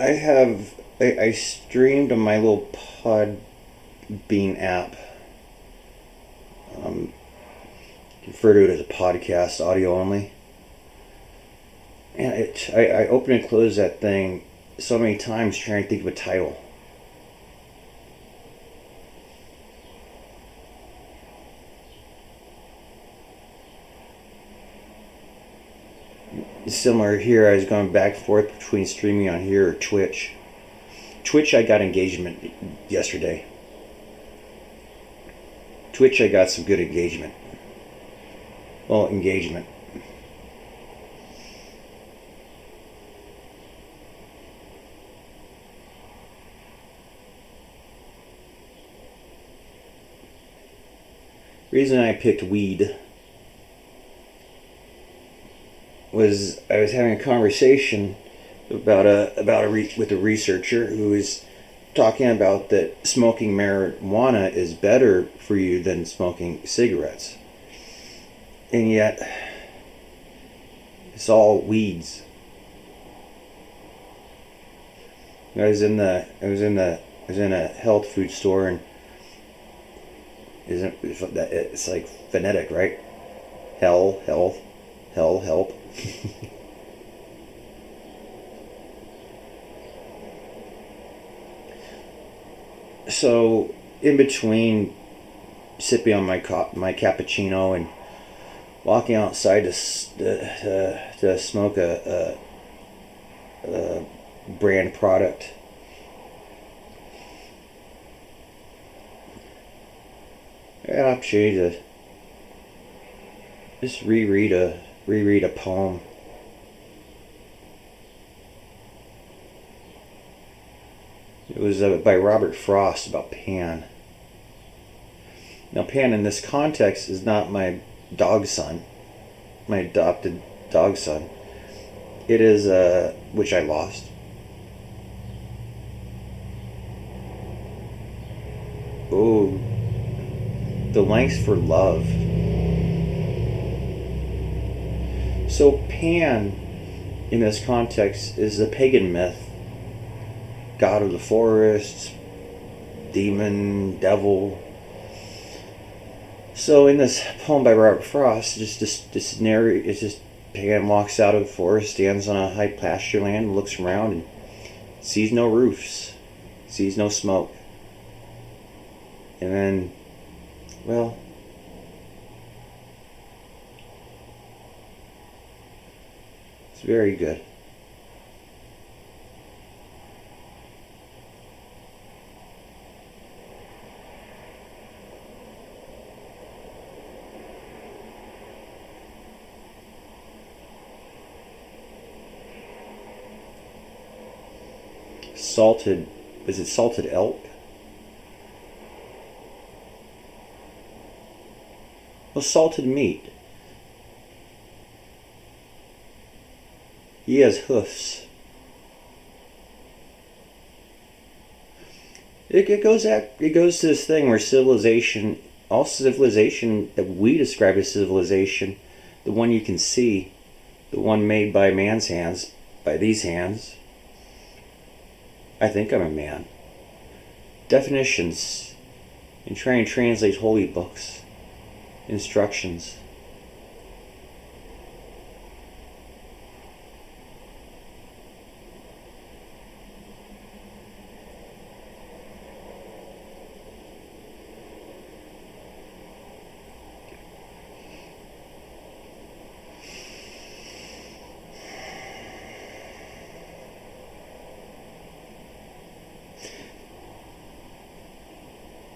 I streamed on my little Podbean app. Um, Refer to it as a podcast, audio only. And I open and close that thing so many times trying to think of a title. Similar here, I was going back and forth between streaming on here or Twitch. Twitch, I got engagement yesterday. Twitch, I got some good engagement. Well, engagement. Reason I picked weed was I was having a conversation with a researcher who was talking about that smoking marijuana is better for you than smoking cigarettes, and yet it's all weeds. I was in a health food store, and it's like phonetic, right? Hell, health, hell, help. So in between sipping on my cappuccino and walking outside to smoke a brand product, I had an opportunity to just reread a poem. It was by Robert Frost about Pan. Now, Pan in this context is not my dog son, my adopted dog son. It is, which I lost. Oh, the lengths for love. So Pan, in this context, is a pagan myth. God of the forest, demon, devil. So in this poem by Robert Frost, this narrative is just Pan walks out of the forest, stands on a high pasture land, looks around and sees no roofs, sees no smoke. And then, well, it's very good. Was it salted elk? Well, salted meat. He has hoofs. It goes to this thing where all civilization that we describe as civilization, the one you can see, the one made by man's hands, by these hands. I think I'm a man. Definitions, and try and translate holy books, instructions.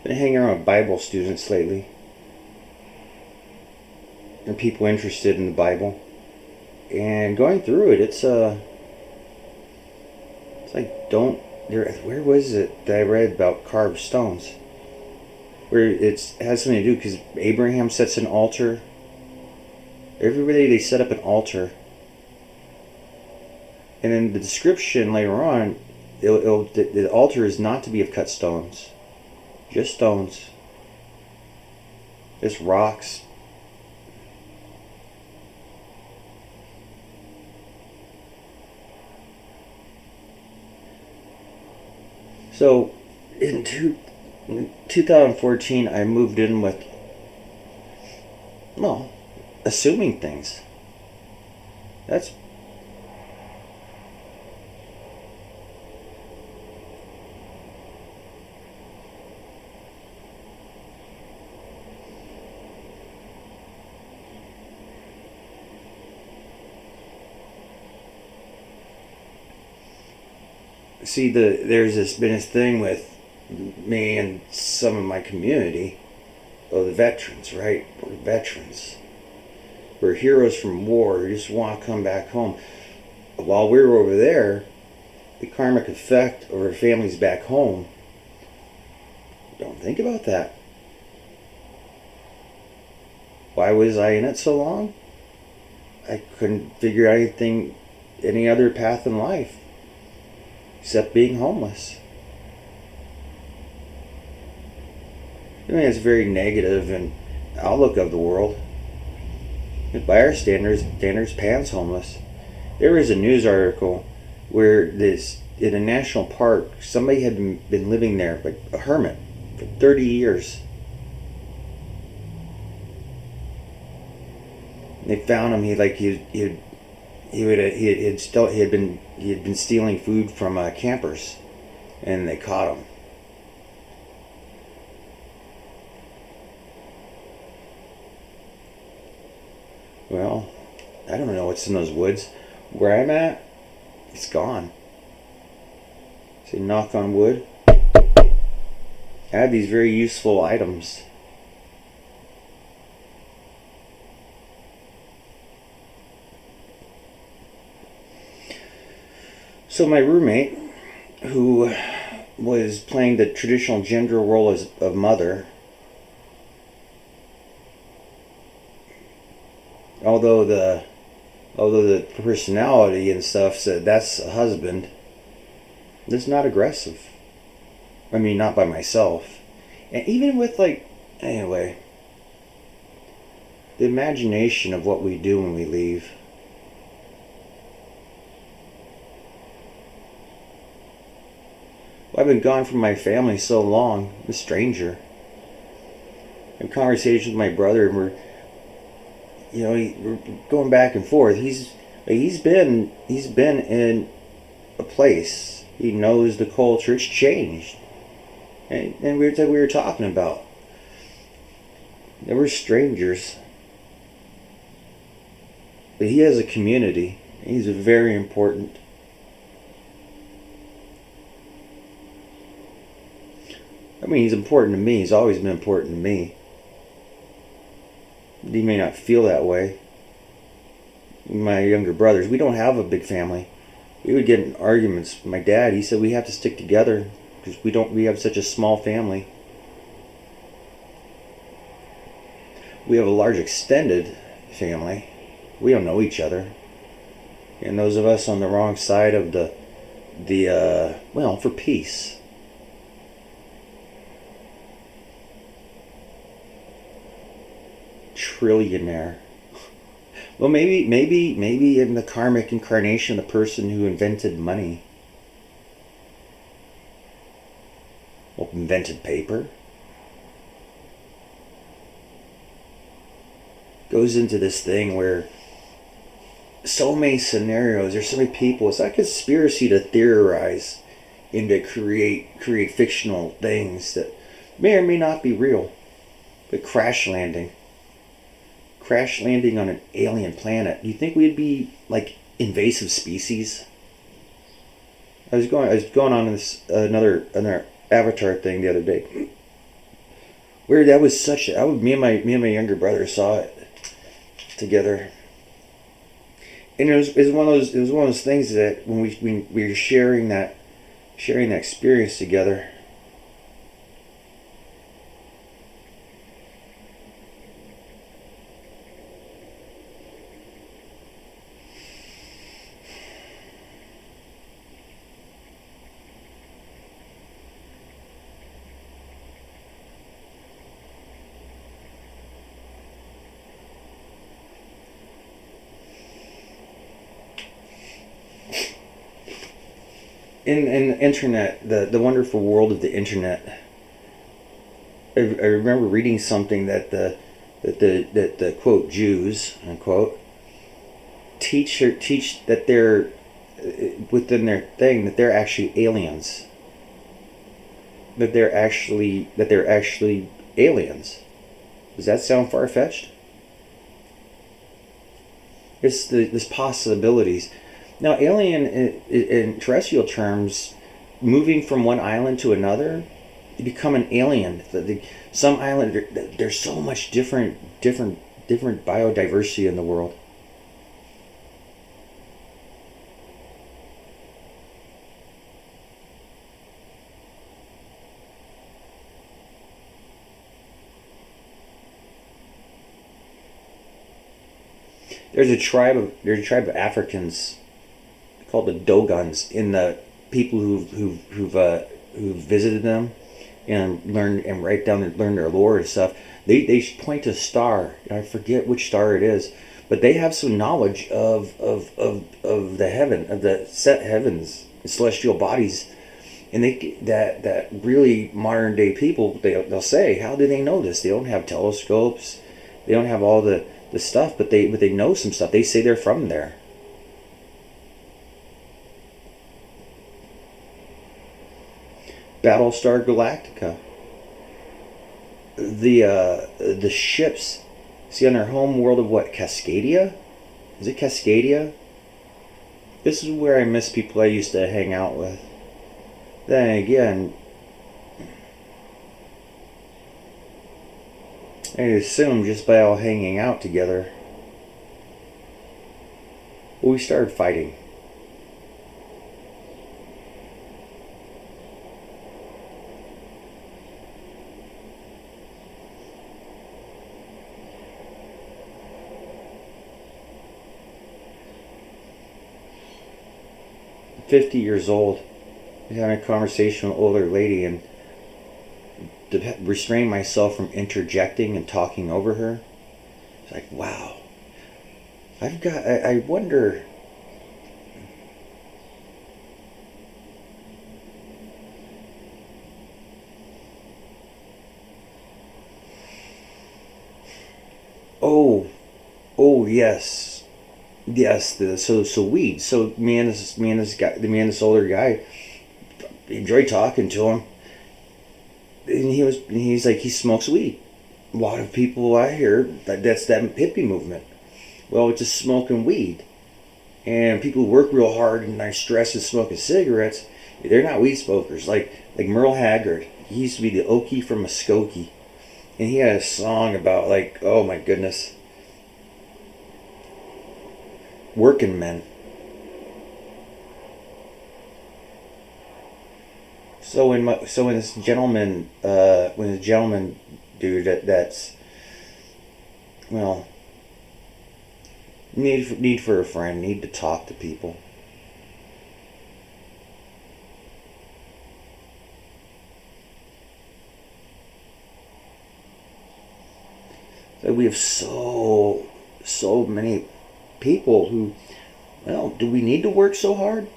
Been hanging around with Bible students lately, and people interested in the Bible, and going through it, it's like where was it that I read about carved stones, where it has something to do because Abraham sets an altar. Every day they set up an altar, and then the description later on, the altar is not to be of cut stones. Just stones. Just rocks. So in 2014, I moved in with, well, assuming things. That's see there's been this thing with me and some of my community. Oh, the veterans, right? We're veterans. We're heroes from war. We just want to come back home. While we were over there, the karmic effect of our families back home. Don't think about that. Why was I in it so long? I couldn't figure out any other path in life, except being homeless. I mean, it's very negative and outlook of the world. By our standards, Pan's homeless. There was a news article where in a national park, somebody had been living there, like a hermit, for 30 years. And they found him. He had been stealing food from campers, and they caught him. Well, I don't know what's in those woods. Where I'm at, it's gone. Say, knock on wood. I have these very useful items. So my roommate, who was playing the traditional gender role of mother, although the personality and stuff said that's a husband, it's not aggressive. I mean, not by myself. And even with anyway, the imagination of what we do when we leave. Well, I've been gone from my family so long, I'm a stranger. In conversation with my brother, and we're going back and forth. He's been in a place. He knows the culture. It's changed, and we were talking about. They were strangers, but he has a community. He's very important. I mean, he's important to me. He's always been important to me. He may not feel that way. My younger brothers, we don't have a big family. We would get in arguments. My dad, he said we have to stick together because we have such a small family. We have a large extended family. We don't know each other. And those of us on the wrong side of for peace. Trillionaire. Well, maybe in the karmic incarnation, the person who invented money, invented paper, goes into this thing where so many scenarios, there's so many people. It's not a conspiracy to theorize and to create fictional things that may or may not be real, but crash landing on an alien planet. Do you think we'd be like invasive species? I was going on this another Avatar thing the other day, where me and my younger brother saw it together, and it was one of those things that when we were sharing that experience together. in the internet, the wonderful world of the internet, I remember reading something that the quote Jews unquote teach that they're within their thing that they're actually aliens. That they're actually aliens. Does that sound far fetched? It's this possibilities. Now, alien in terrestrial terms, moving from one island to another, you become an alien. Some island, there's so much different biodiversity in the world. There's a tribe of Africans called the Dogons in the people who've visited them and learned and write down and learn their lore and stuff. They point to a star. I forget which star it is, but they have some knowledge of the heaven, of the set heavens, celestial bodies, and that really modern day people they'll say, how do they know this? They don't have telescopes, they don't have all the stuff, but they know some stuff. They say they're from there. Battlestar Galactica. The ships, see on their home world of what, Cascadia? Is it Cascadia? This is where I miss people I used to hang out with. Then again, I assume just by all hanging out together, we started fighting. I'm 50 years old. I was having a conversation with an older lady, and to restrain myself from interjecting and talking over her, it's like, wow. I wonder. Oh, oh yes, yes. So weed. So this older guy, enjoyed talking to him, and he's like, he smokes weed. A lot of people I hear that's that hippie movement. Well, it's just smoking weed, and people who work real hard and are stressed and smoking cigarettes, they're not weed smokers. Like Merle Haggard, he used to be the Okie from Muskogee, and he had a song about, like, oh my goodness, working men. When this gentleman dude that's, well, need for a friend, need to talk to people. So we have so many people who, well, do we need to work so hard?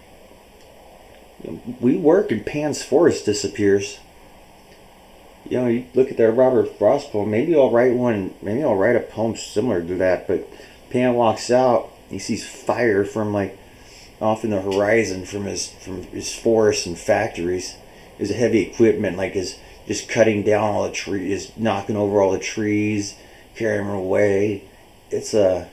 We work and Pan's Forest disappears. You look at that Robert Frost poem. Maybe I'll write one. Maybe I'll write a poem similar to that. But Pan walks out. He sees fire from, like, off in the horizon from his forests and factories. His heavy equipment, like, is just cutting down all the trees, knocking over all the trees, carrying them away. It's a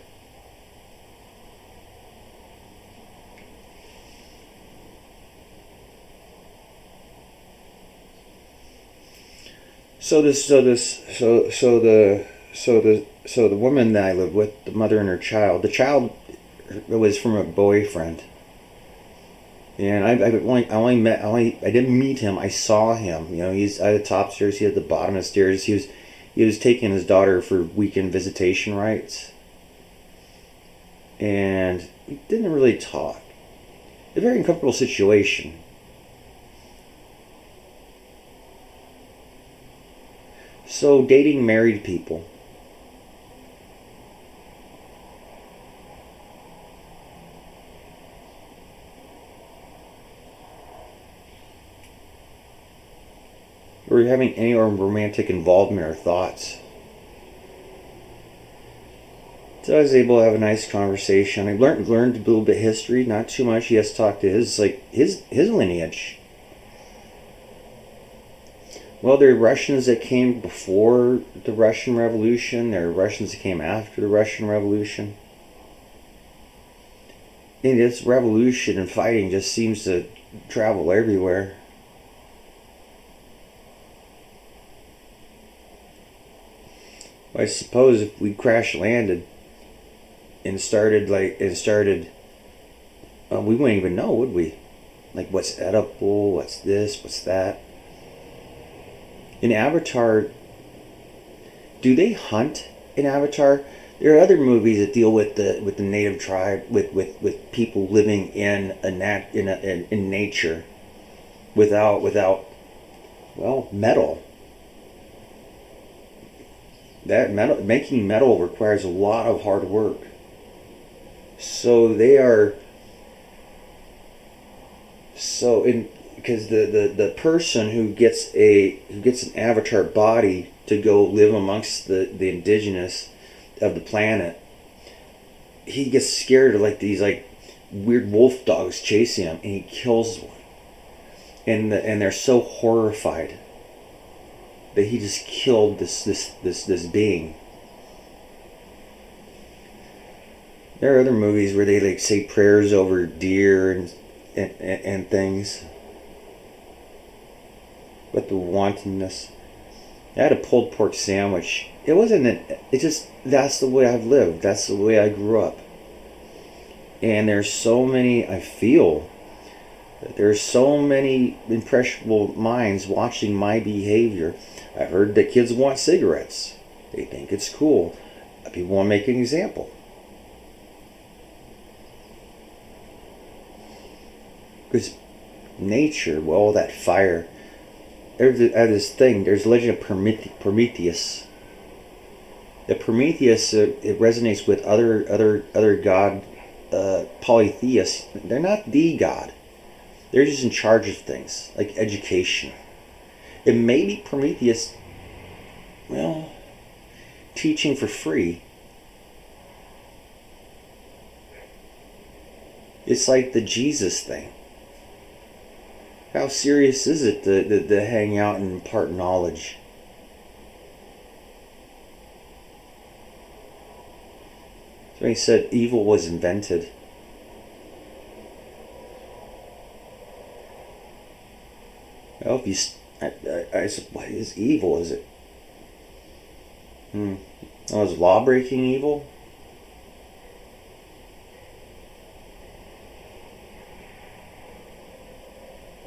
so the woman that I lived with, the mother and her child. The child was from a boyfriend, and I didn't meet him. I saw him. He's at the top stairs. He at the bottom of the stairs. He was taking his daughter for weekend visitation rights, and we didn't really talk. A very uncomfortable situation. So dating married people. or having any romantic involvement or thoughts. So I was able to have a nice conversation. I learned a little bit of history, not too much. He has to talk to his lineage. Well, there are Russians that came before the Russian Revolution. There are Russians that came after the Russian Revolution. And this revolution and fighting just seems to travel everywhere. I suppose if we crash landed and started, we wouldn't even know, would we? Like, what's edible? What's this? What's that? In Avatar, do they hunt in Avatar? There are other movies that deal with the native tribe, with people living in nature, without metal. That metal, making metal requires a lot of hard work. So they are because the person who gets an avatar body to go live amongst the indigenous of the planet, he gets scared of like these like weird wolf dogs chasing him, and he kills one. And they're so horrified that he just killed this being. There are other movies where they like say prayers over deer and things. But the wantonness. I had a pulled pork sandwich. It wasn't it just, that's the way I've lived. That's the way I grew up. And there's so many, I feel that there's so many impressionable minds watching my behavior. I've heard that kids want cigarettes. They think it's cool. People want to make an example. Because nature, well, that fire, there's this thing, there's the legend of Prometheus. The Prometheus, it resonates with other god polytheists. They're not the god. They're just in charge of things, like education. And maybe Prometheus, well, teaching for free. It's like the Jesus thing. How serious is it to hang out and impart knowledge? So he said evil was invented. Well, if you, I said, what is evil? Is it? Oh, is law breaking evil?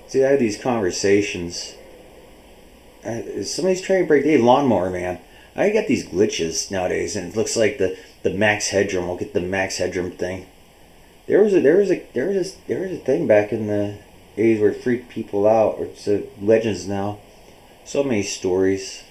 See, I have these conversations. Somebody's trying to break the lawnmower, man. I got these glitches nowadays, and it looks like the max headroom. We'll get the max headroom thing. There was a thing back in the 80s where it freaked people out. Or it's legends now. So many stories.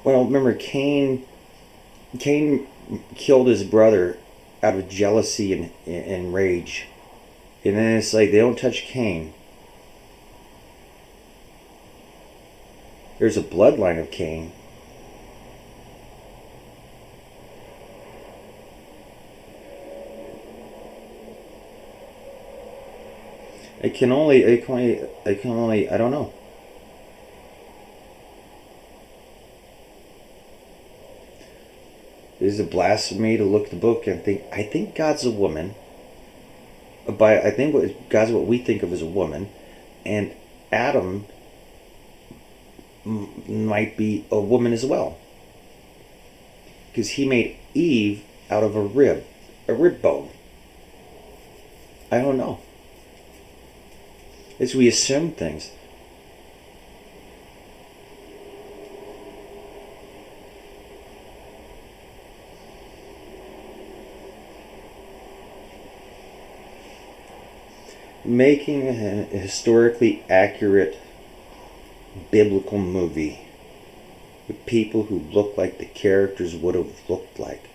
Well, remember Cain killed his brother out of jealousy and rage. And then it's like they don't touch Cain. There's a bloodline of Cain. I don't know. It is a blasphemy to look at the book and think, I think God's a woman. I think God's what we think of as a woman. And Adam might be a woman as well. Because he made Eve out of a rib bone. I don't know. As we assume things. making a historically accurate biblical movie with people who look like the characters would have looked like.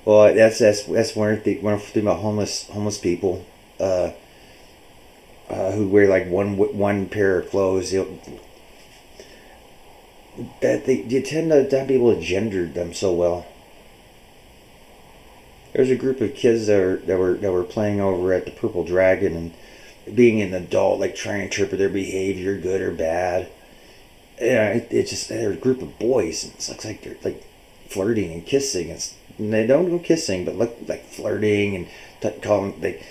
Well, that's one thing about homeless people who wear like one pair of clothes. That you tend to not be able to gender them so well. There's a group of kids that were playing over at the Purple Dragon and being an adult, like trying to interpret their behavior, good or bad. Yeah, it's just they're a group of boys. And it looks like they're like flirting and kissing. And they don't go kissing, but look like flirting and call them like.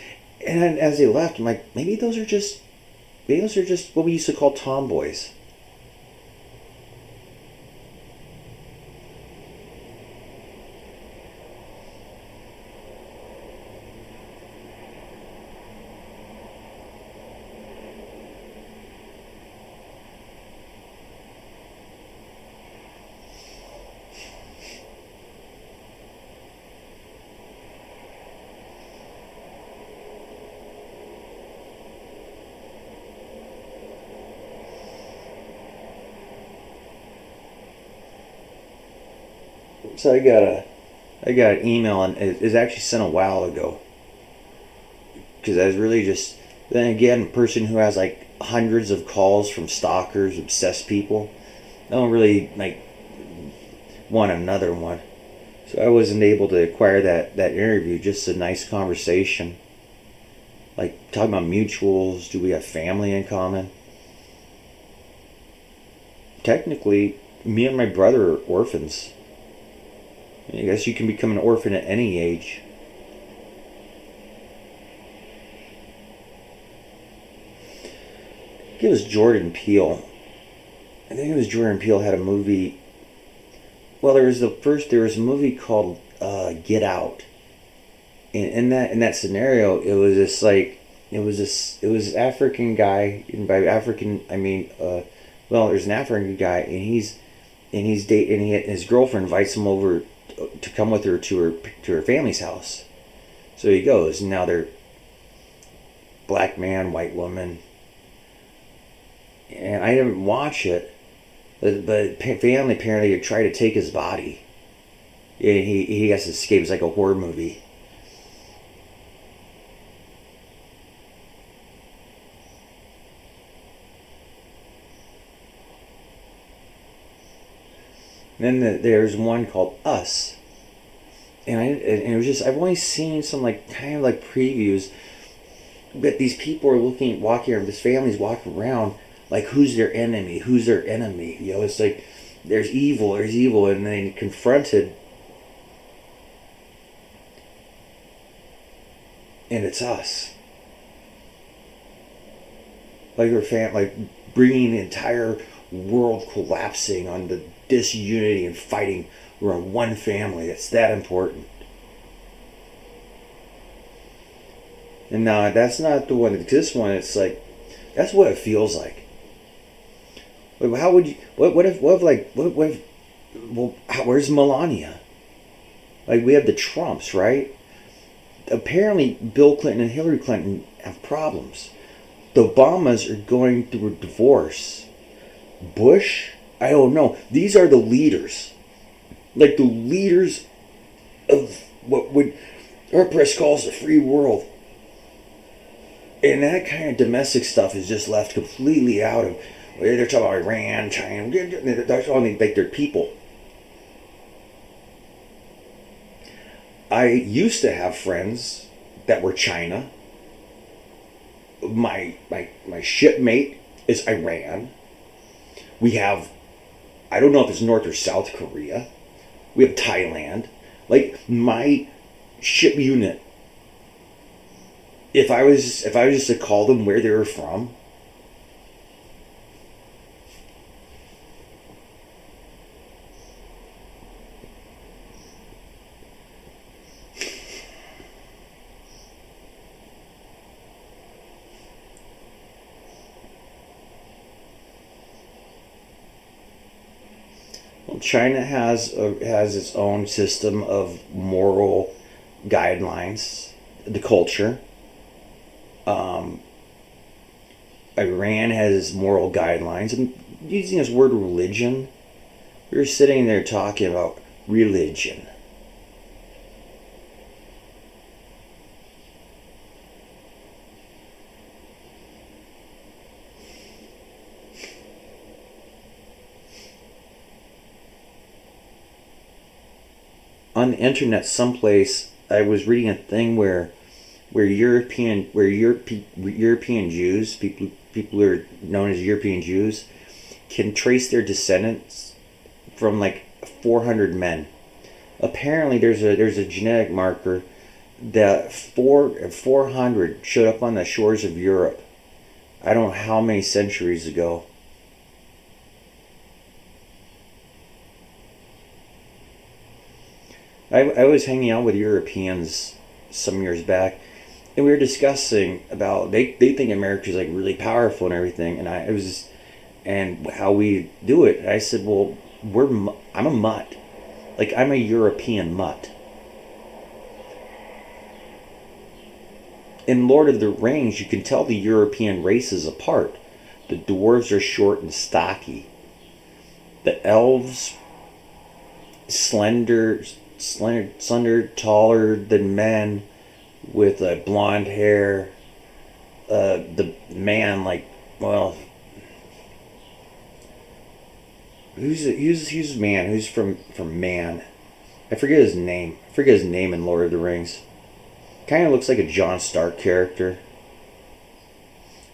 And then as they left, I'm like, maybe those are just what we used to call tomboys. So I got an email, and it was actually sent a while ago, because I was really just, then again, a person who has like hundreds of calls from stalkers, obsessed people. I don't really like want another one, so I wasn't able to acquire that interview. Just a nice conversation, like talking about mutuals. Do we have family in common? Technically, me and my brother are orphans. I guess you can become an orphan at any age. I think it was Jordan Peele. I think it was Jordan Peele had a movie. Well, there was a movie called Get Out. In that scenario, it was this like it was African guy, and by African I mean well, there's an African guy, and he's dating, and his girlfriend invites him over to come with her to her family's house. So he goes, and now they're black man, white woman, and I didn't watch it, but family apparently tried to take his body. And he has to escape. It's like a horror movie. And then there's one called Us, and it was just, I've only seen some like kind of like previews, but these people are walking around. This family's walking around like, who's their enemy? Who's their enemy? You know, it's like there's evil, and then confronted, and it's us. Like like bringing the entire world collapsing on the disunity and fighting. We're one family. It's that important. And no, that's not the one. This one, it's like, that's what it feels like. Like, how would you? What if well, where's Melania? Like, we have the Trumps, right? Apparently, Bill Clinton and Hillary Clinton have problems. The Obamas are going through a divorce. Bush, I don't know. These are the leaders. Like the leaders of what would our press calls the free world. And that kind of domestic stuff is just left completely out of. They're talking about Iran, China. That's only like their people. I used to have friends that were China. My shipmate is Iran. We have, I don't know if it's North or South Korea. We have Thailand. Like my ship unit. If I was just to call them where they were from, well, China has its own system of moral guidelines, the culture. Iran has moral guidelines. And using this word religion, we're sitting there talking about religion. On the internet someplace, I was reading a thing where European Jews, people who are known as European Jews, can trace their descendants from like 400 men. Apparently, there's a genetic marker that 400 showed up on the shores of Europe. I don't know how many centuries ago. I was hanging out with Europeans some years back, and we were discussing about they think America's like really powerful and everything, and how we do it. And I said, well, I'm a mutt, like I'm a European mutt. In Lord of the Rings, you can tell the European races apart. The dwarves are short and stocky. The elves, slender, taller than men, with blonde hair. The man, like, well, who's a man? Who's from Man? I forget his name. In Lord of the Rings. Kind of looks like a Jon Stark character.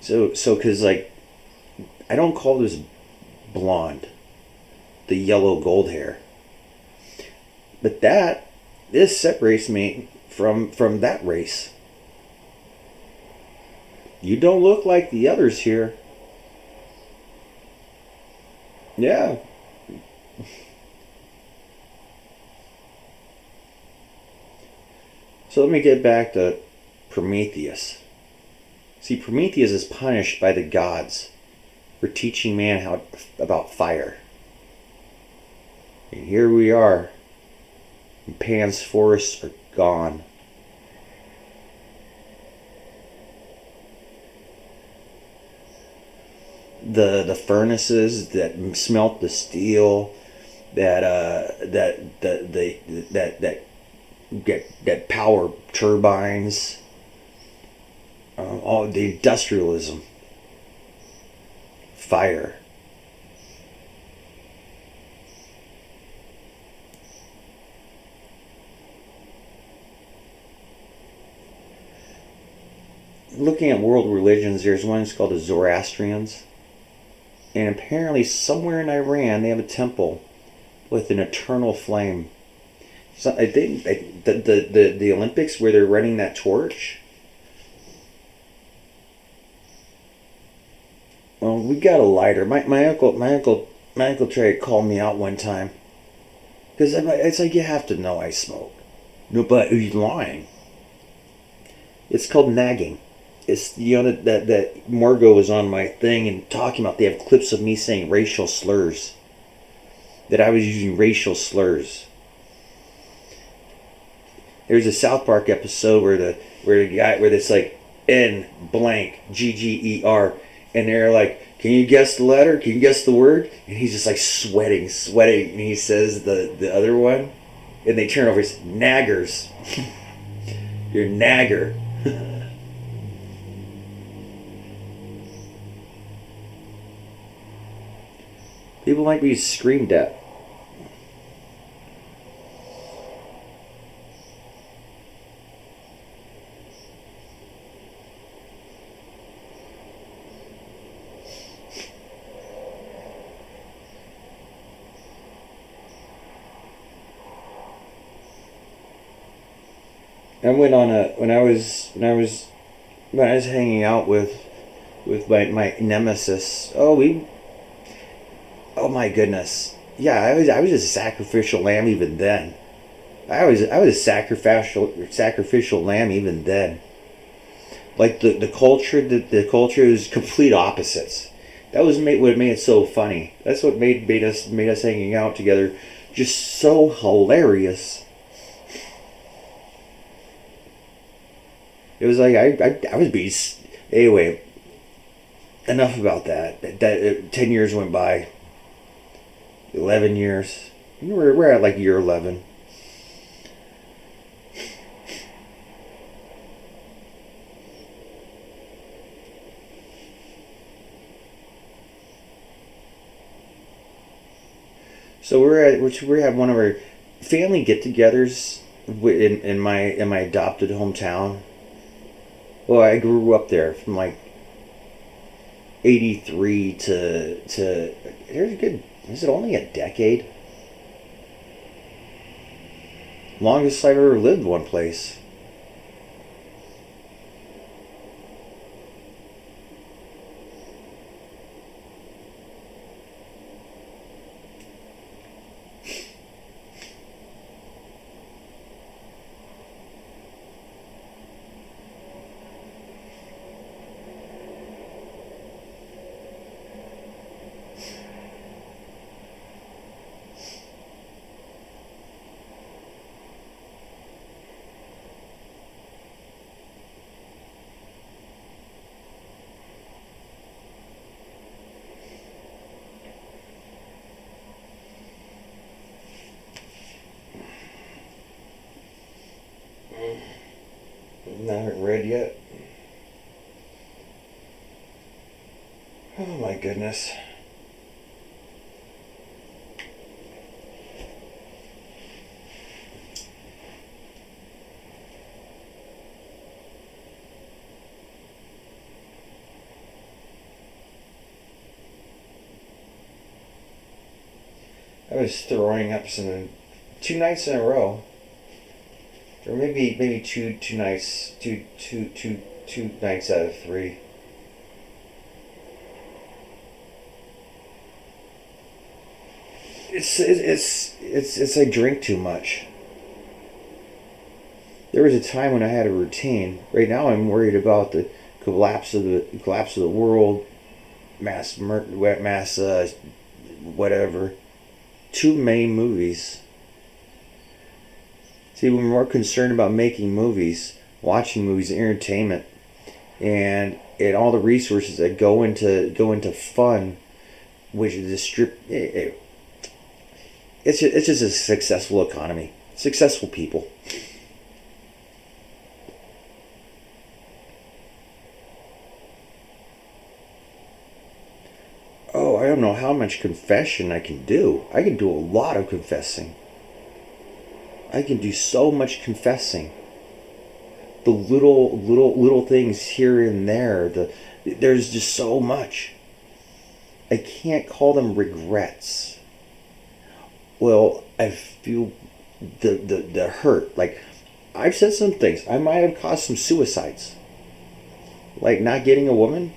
So because like, I don't call this blonde, the yellow gold hair. But this separates me from that race. You don't look like the others here. Yeah. So let me get back to Prometheus. See, Prometheus is punished by the gods for teaching man about fire. And here we are. Pan's forests are gone. The furnaces that smelt the steel, that power turbines, all the industrialism, fire. Looking at world religions, there's one that's called the Zoroastrians. And apparently somewhere in Iran they have a temple with an eternal flame. So I think the Olympics where they're running that torch. Well, we got a lighter. My uncle tried to call me out one time. Because it's like, you have to know I smoke. No, but he's lying. It's called nagging. It's, that Margot was on my thing and talking about, they have clips of me saying racial slurs. That I was using racial slurs. There's a South Park episode where it's like N blank GGER, and they're like, can you guess the letter? Can you guess the word? And he's just like sweating, and he says the other one, and they turn over. It's naggers. You're a nagger. People like being screamed at. I went on when I was hanging out with my nemesis. Oh my goodness. Yeah, I was a sacrificial lamb even then. I was a sacrificial lamb even then. Like the culture is complete opposites. That was what made it so funny. That's what made us hanging out together just so hilarious. It was like I was being, anyway. enough about that. 10 years went by. 11 years. We're at like year 11. So we're at one of our family get-togethers in my adopted hometown. Well, I grew up there from like 83 to there's a good, is it only a decade? Longest I've ever lived one place. I haven't read yet. Oh my goodness. I was throwing up some 2 nights in a row, or maybe two nights, two nights out of 3. It's I drink too much. There was a time when I had a routine. Right now, I'm worried about the collapse of the world, mass whatever. Too many movies. See, we're more concerned about making movies, watching movies, entertainment, and all the resources that go into fun, which is it's just a successful economy, successful people. Oh, I don't know how much confession I can do. I can do a lot of confessing. I can do so much confessing. The little things here and there. There's just so much. I can't call them regrets. Well, I feel the hurt. Like, I've said some things. I might have caused some suicides. Like not getting a woman.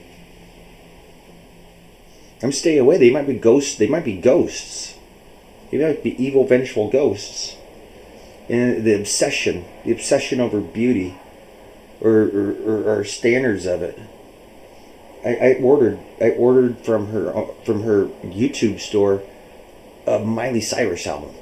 I'm staying away. They might be ghosts. They might be ghosts. They might be evil, vengeful ghosts. And the obsession over beauty, or standards of it. I ordered from her YouTube store a Miley Cyrus album.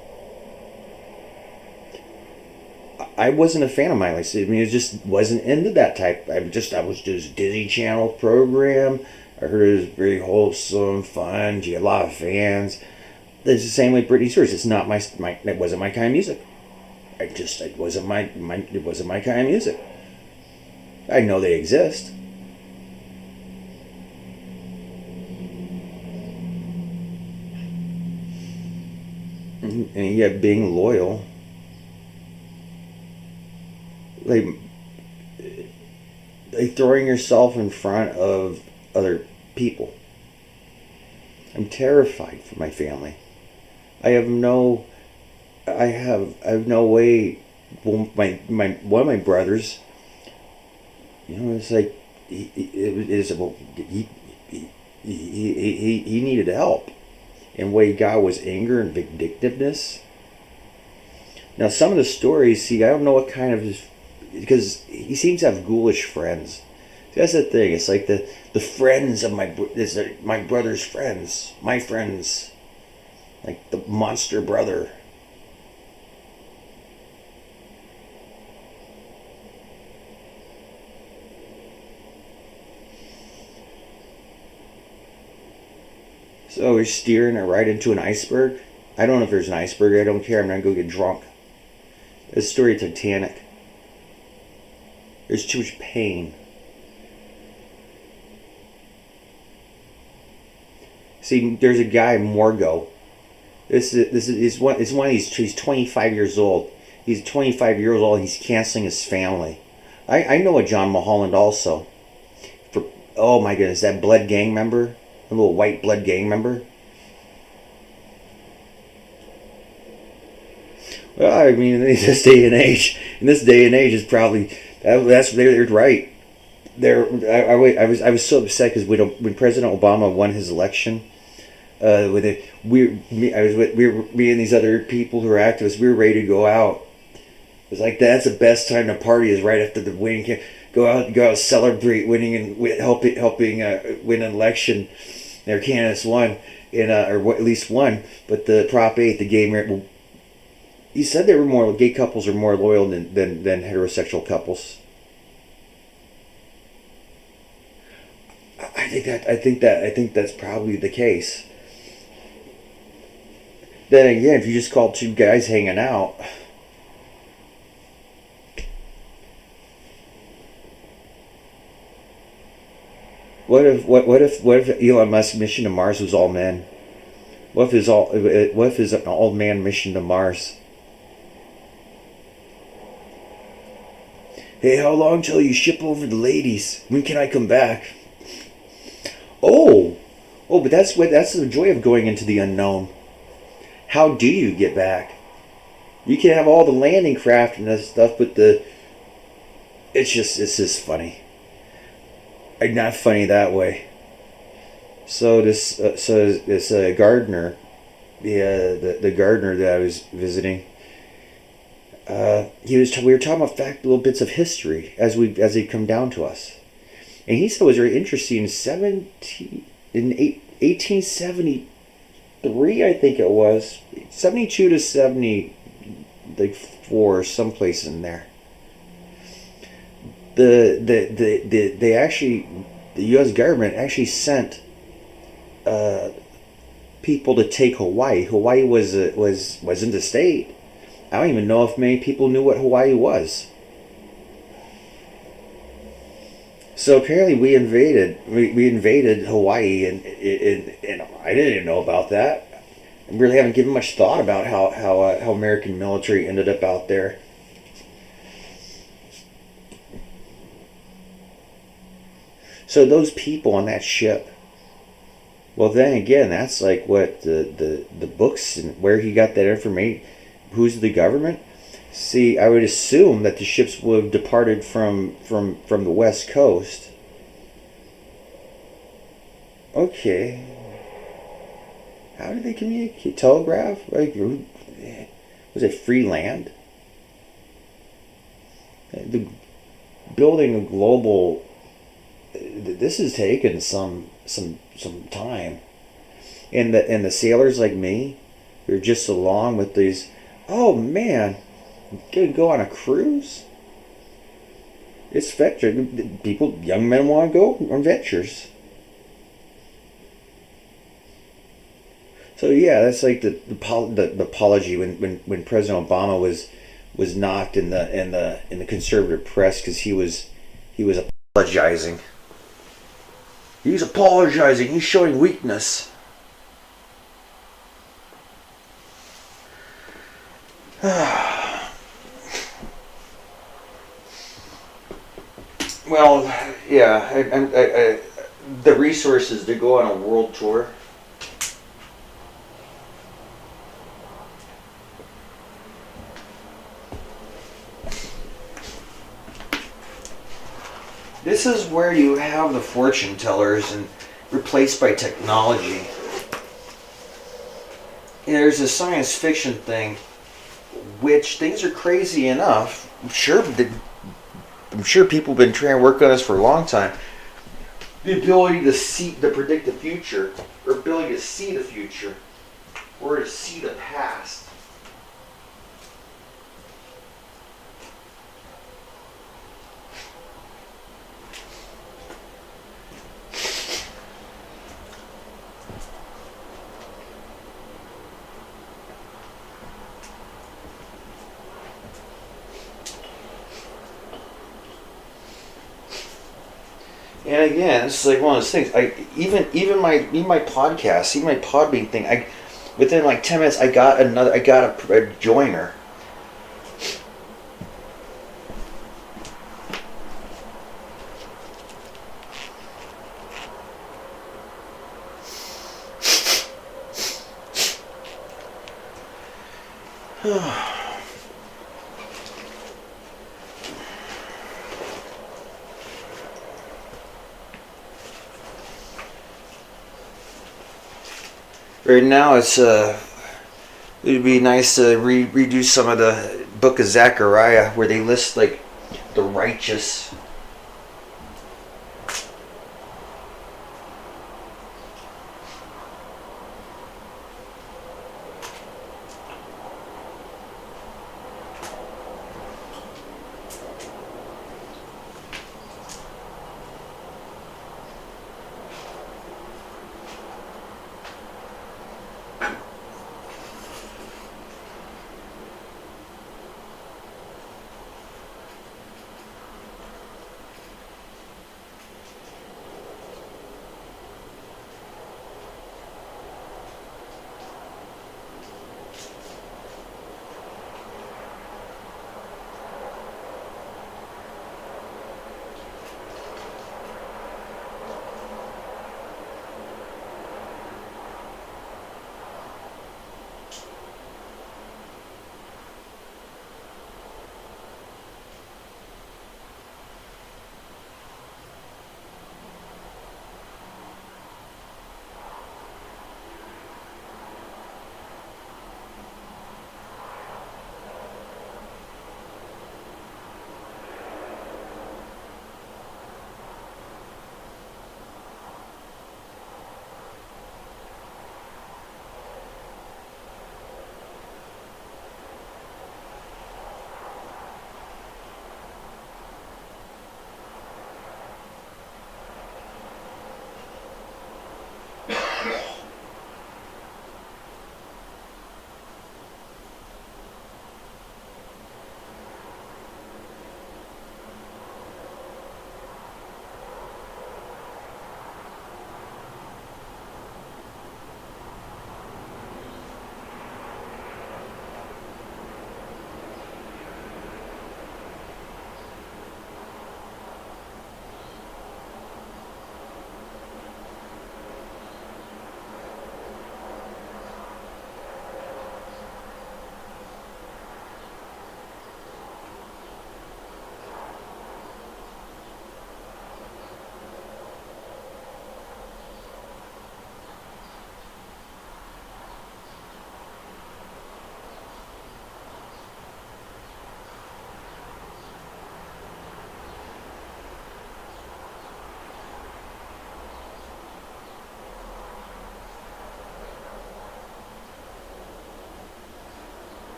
I wasn't a fan of Miley Cyrus. I mean, it just wasn't into that type. I was just Disney Channel program. I heard it was very wholesome, fun. She had a lot of fans. It's the same with Britney Spears. It's not my. It wasn't my kind of music. It wasn't it wasn't my kind of music. I know they exist. And yet being loyal, like throwing yourself in front of other people. I'm terrified for my family. I have no way. Well, my one of my brothers, it's like he needed help, and what he got was anger and vindictiveness. Now, some of the stories, see, I don't know what kind of, because he seems to have ghoulish friends. That's the thing. It's like the friends of my brother's friends, my friends, like the monster brother. So we're steering it right into an iceberg. I don't know if there's an iceberg. I don't care. I'm not going to get drunk. It's the story of Titanic. There's too much pain. See, there's a guy, Morgo. This is one of these. He's 25 years old. He's 25 years old. He's canceling his family. I know a John Mulholland also. Oh my goodness, that Blood gang member, a little white Blood gang member. Well, I mean, in this day and age, is probably they're right. I was so upset because when President Obama won his election, me and these other people who are activists, we were ready to go out. It was like that's the best time to party is right after the winning. Go out, celebrate winning and helping win an election. Their candidates won, or at least one. But the Prop 8, the gay marriage. He said gay couples are more loyal than heterosexual couples. I think that's probably the case. Then again, if you just call two guys hanging out. What if Elon Musk's mission to Mars was all men? What if his an all man mission to Mars? Hey, how long till you ship over the ladies? When can I come back? Oh, but that's the joy of going into the unknown. How do you get back? You can have all the landing craft and that stuff, but it's just funny. Not funny that way. So this gardener, the gardener that I was visiting, we were talking about little bits of history as they come down to us, and he said it was very interesting. In 1873, I think it was 72 to 74, someplace in there. The U.S. government actually sent people to take Hawaii. Hawaii wasn't a state. I don't even know if many people knew what Hawaii was. So apparently we invaded Hawaii, and I didn't even know about that. I really haven't given much thought about how American military ended up out there. So those people on that ship, well, then again, that's like what the books and where he got that information. Who's the government? See, I would assume that the ships would have departed from the West Coast. Okay. How did they communicate? Telegraph? Like, was it free land? The building a global. This has taken some time, and the sailors like me, they're just along with these. Oh man, gonna go on a cruise? It's venture. People, young men want to go on ventures. So yeah, that's like the apology when President Obama was knocked in the conservative press because he was apologizing. He's apologizing. He's showing weakness. Well, yeah, the resources to go on a world tour. This is where you have the fortune tellers and replaced by technology. And there's a science fiction thing, which things are crazy enough. I'm sure people have been trying to work on this for a long time. The ability to predict the future, or ability to see the future, or to see the past. And again, it's like one of those things. I even my podcast, even my Podbean thing. I within like 10 minutes, I got a joiner. Right now, it'd be nice to redo some of the Book of Zechariah where they list like the righteous.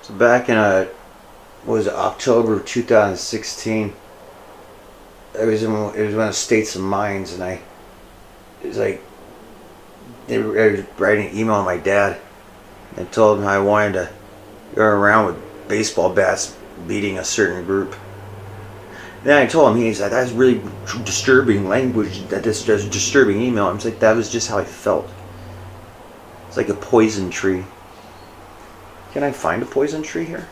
So back in what was it, October 2016? It was one of the states of minds, and it was like I was writing an email to my dad and told him I wanted to go around with baseball bats beating a certain group. Then I told him, he's like, that's really disturbing language, that's disturbing email. I was like, that was just how I felt. It's like a poison tree. Can I find a poison tree here?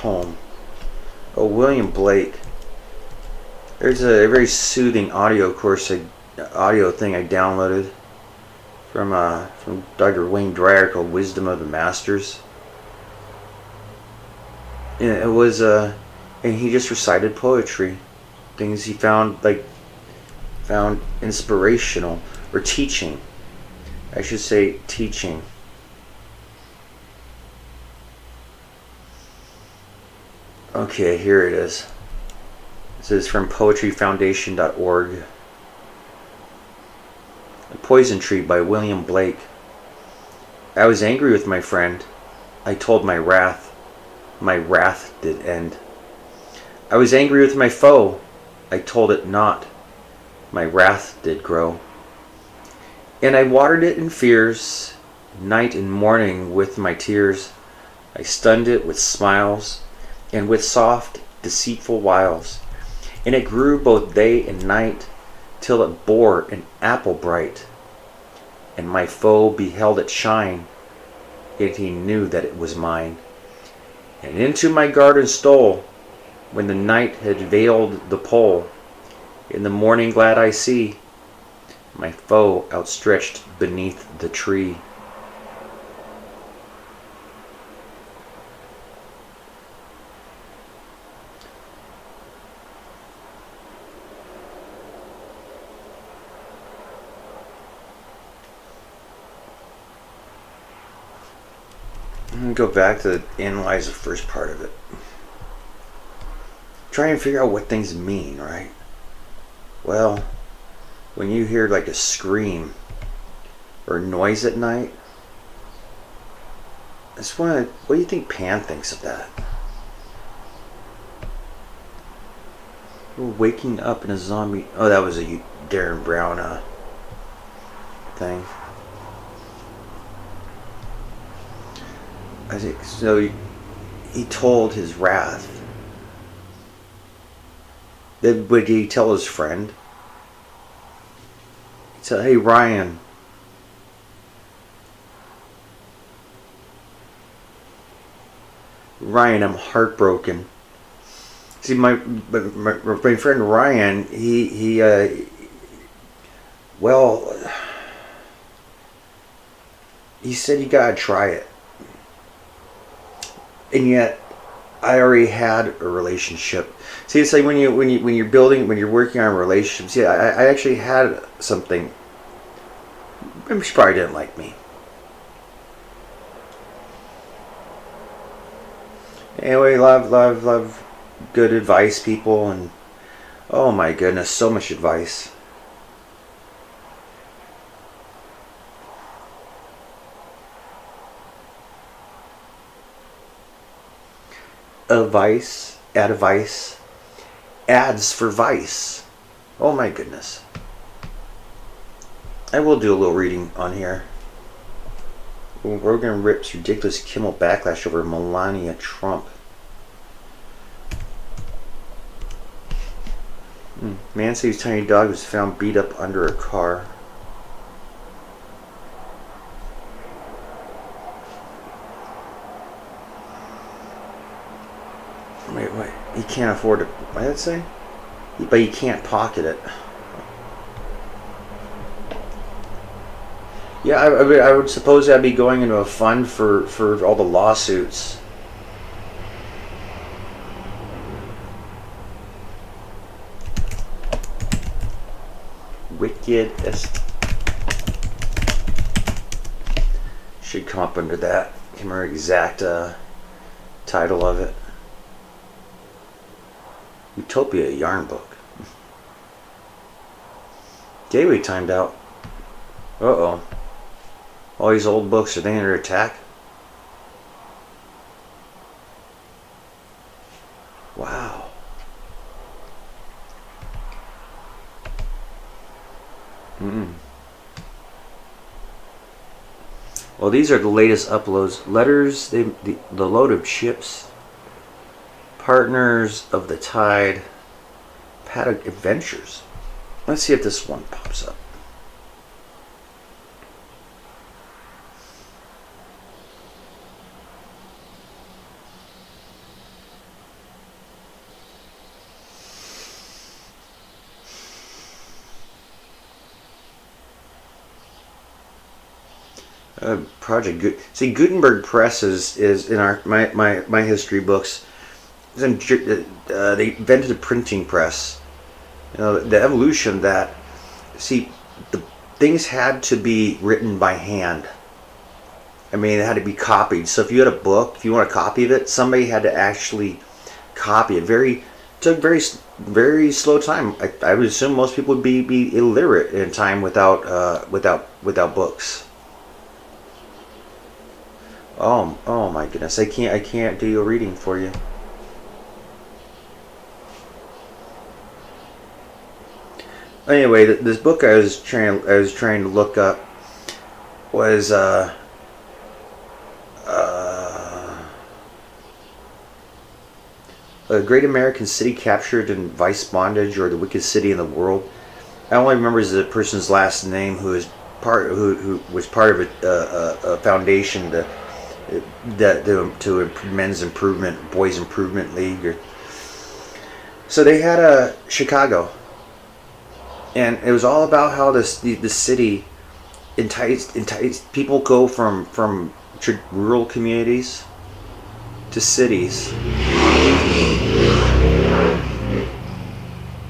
home. Oh, William Blake. There's a very soothing audio thing I downloaded from Dr. Wayne Dyer called Wisdom of the Masters. And it was and he just recited poetry, things he found inspirational, or teaching. I should say teaching. Okay, here it is. This is from poetryfoundation.org. The Poison Tree by William Blake. I was angry with my friend. I told my wrath did end. I was angry with my foe. I told it not. My wrath did grow. And I watered it in fears, night and morning with my tears. I stunned it with smiles, and with soft, deceitful wiles. And it grew both day and night, till it bore an apple bright. And my foe beheld it shine, and he knew that it was mine. And into my garden stole, when the night had veiled the pole. In the morning glad I see my foe outstretched beneath the tree. I'm going to go back to analyze the first part of it. Try and figure out what things mean, right? Well, when you hear like a scream or noise at night, what do you think Pan thinks of that? We're waking up in a zombie. Oh, that was a Darren Brown thing. I think so. He told his wrath. Then would he tell his friend? He'd say, "Hey Ryan, I'm heartbroken." See, my friend Ryan, he said you gotta try it, and yet I already had a relationship. See, it's like when you're working on relationships. Yeah, I actually had something. She probably didn't like me. Anyway, love good advice, people, and oh my goodness, so much advice. Advice, ads for vice. Oh my goodness. I will do a little reading on here. Rogan rips ridiculous Kimmel backlash over Melania Trump. Man says tiny dog was found beat up under a car. Wait. He can't afford it. What did it say? But he can't pocket it. Yeah, I would suppose that'd be going into a fund for all the lawsuits. Wickedest. Should come up under that. Can't remember exact title of it. Utopia yarn book. Gateway timed out. Uh-oh. All these old books, are they under attack? Wow. Well, these are the latest uploads. Letters, the load of ships. Partners of the Tide. Paddock Adventures. Let's see if this one pops up. Project See, Gutenberg Press is in my history books. They invented the printing press. The evolution of that. See, the things had to be written by hand. I mean, it had to be copied. So if you had a book, if you want a copy of it, somebody had to actually copy it. Took very slow time. I would assume most people would be illiterate in time without books. Oh my goodness! I can't do a reading for you. Anyway, this book I was trying to look up was a great American city captured in vice bondage, or the wickedest city in the world. I only remember the person's last name, who who was part of a foundation to men's improvement, boys improvement league. So they had a Chicago, and it was all about how the city enticed people go from rural communities to cities,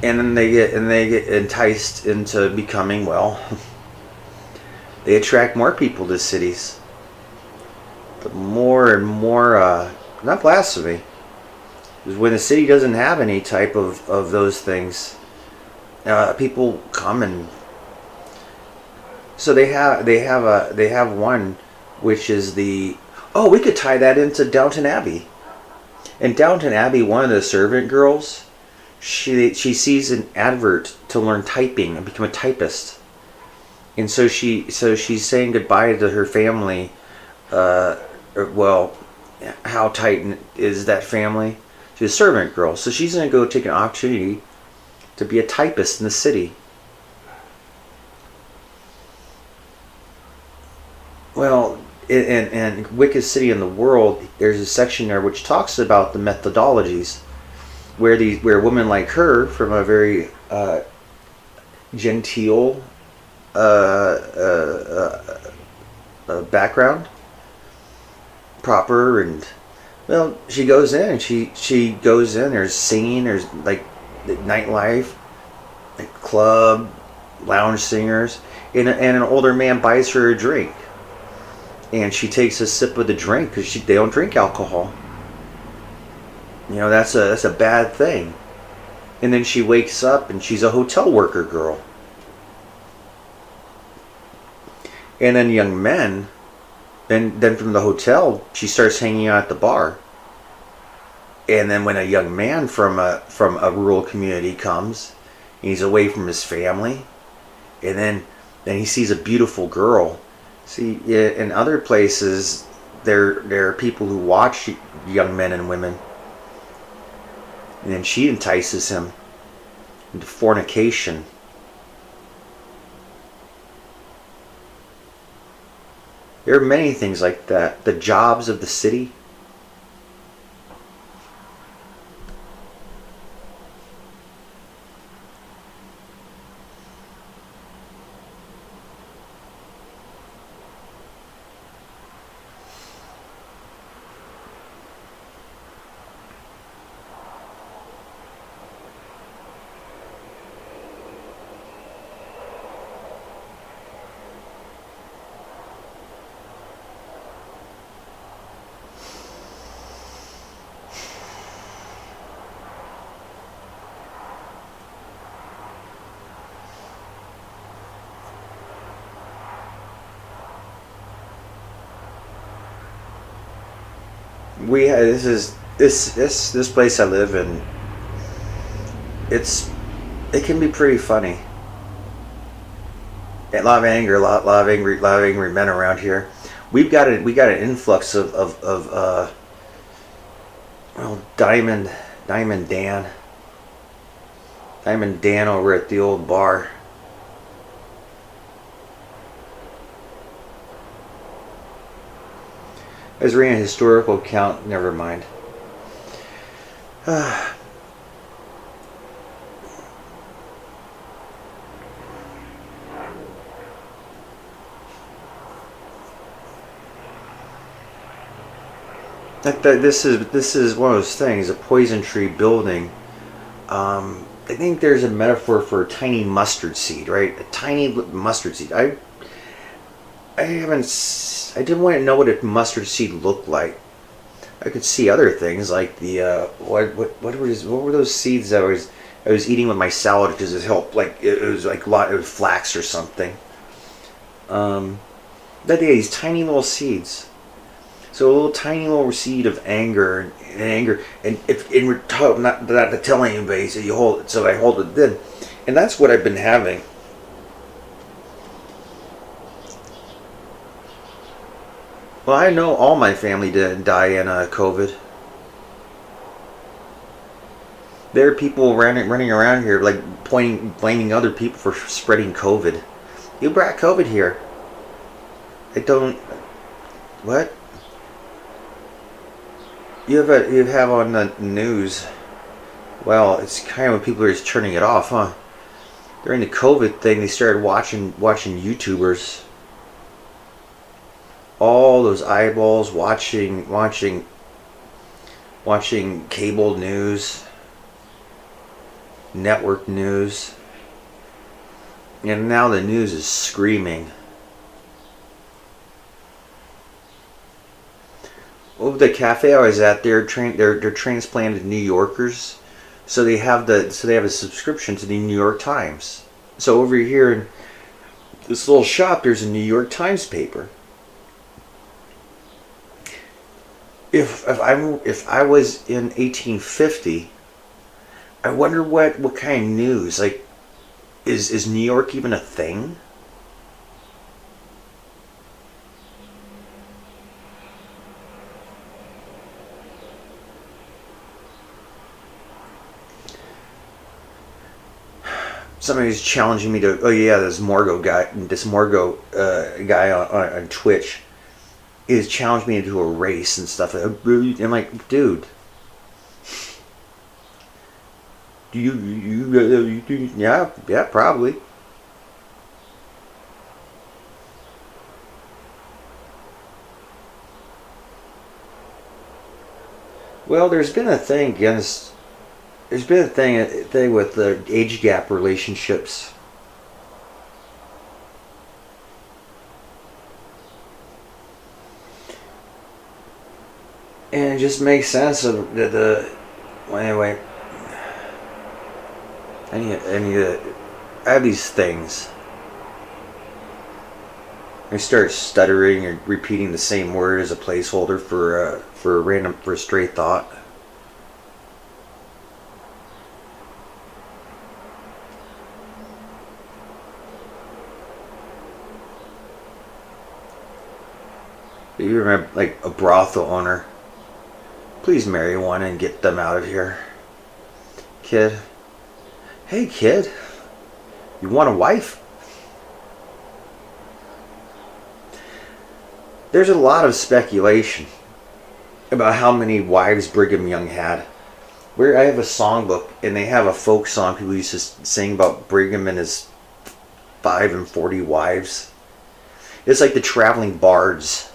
and then they get enticed into becoming, well, they attract more people to cities, but more and more, not blasphemy, because when the city doesn't have any type of those things, people come. And so they have one, which is we could tie that into Downton Abbey. In Downton Abbey, one of the servant girls, she sees an advert to learn typing and become a typist, and so she's saying goodbye to her family. Well, how tight is that family? She's a servant girl, so she's going to go take an opportunity to be a typist in the city. Well, in Wickedest City in the World, there's a section there which talks about the methodologies, where a woman like her, from a very genteel background, proper, and well, she goes in and she goes in. There's singing. There's like nightlife, like club, lounge singers, and an older man buys her a drink. And she takes a sip of the drink because they don't drink alcohol. That's a bad thing. And then she wakes up and she's a hotel worker girl. And then young men, and then from the hotel she starts hanging out at the bar. And then when a young man from a rural community comes, and he's away from his family, and then he sees a beautiful girl. See, in other places, there are people who watch young men and women, and then she entices him into fornication. There are many things like that. The jobs of the city. This place I live in. It can be pretty funny. A lot of anger, a lot of angry men around here. We got an influx of Diamond Dan over at the old bar. I was reading a historical account. Never mind. This is one of those things. A poison tree building. I think there's a metaphor for a tiny mustard seed, right? A tiny mustard seed. I haven't. I didn't want to know what a mustard seed looked like. I could see other things like the what were those seeds that I was eating with my salad because it helped. Like it was like it was flax or something. That they had these tiny little seeds. So a little tiny little seed of anger, and if in not to tell anybody, so you hold it. So I hold it then, and that's what I've been having. Well, I know all my family didn't die in COVID. There are people running around here like blaming other people for spreading COVID. You brought COVID here. I don't. What? You have on the news. Well, it's kind of when people are just turning it off, huh? During the COVID thing, they started watching YouTubers. All those eyeballs watching cable news, network news, and now the news is screaming. Oh, the cafe I was at, they're transplanted New Yorkers, so they have a subscription to the New York Times. So over here in this little shop, there's a New York Times paper. If I was in 1850, I wonder what kind of news, like, is New York even a thing? Somebody's challenging me to. Oh yeah, this Morgo guy on Twitch is challenged me into a race and stuff. I'm like, dude, yeah, probably. Well, there's been a thing with the age gap relationships. And it just makes sense of well, anyway, I have these things. I start stuttering or repeating the same word as a placeholder for a stray thought. You remember, like a brothel owner. Please marry one and get them out of here, kid. Hey, kid, you want a wife? There's a lot of speculation about how many wives Brigham Young had. Where I have a songbook and they have a folk song people used to sing about Brigham and his 5 and 40 wives. It's like the traveling bards.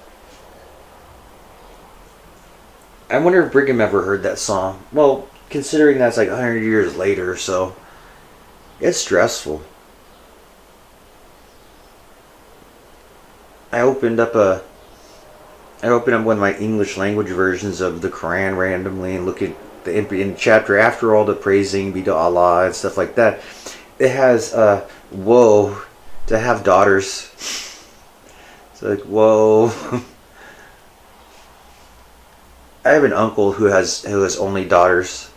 I wonder if Brigham ever heard that song. Well, considering that's like 100 years later, so it's stressful. I opened up one of my English language versions of the Quran randomly and look at in chapter after all the praising be to Allah and stuff like that. It has woe to have daughters. It's like whoa. I have an uncle who has only daughters.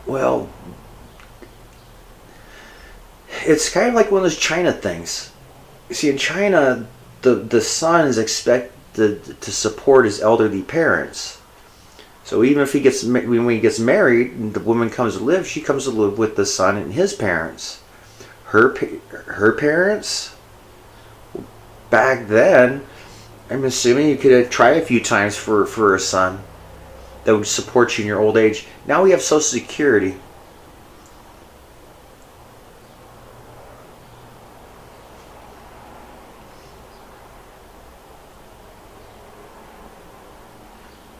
Well, it's kind of like one of those China things. You see, in China, the son is expected to support his elderly parents. So even if when he gets married, and the woman comes to live, she comes to live with the son and his parents. Her parents, back then, I'm assuming you could try a few times for a son that would support you in your old age. Now we have Social Security.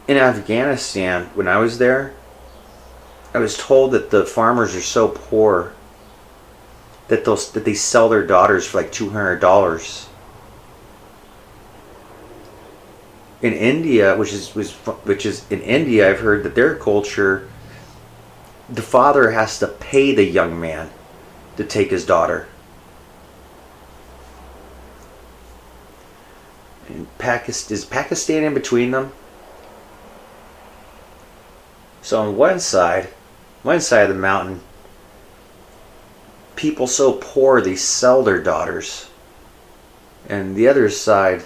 In Afghanistan, when I was there, I was told that the farmers are so poor that they sell their daughters for like $200. In India, which is in India, I've heard that their culture, the father has to pay the young man to take his daughter. And is Pakistan in between them? So on one side of the mountain, people so poor they sell their daughters, and the other side,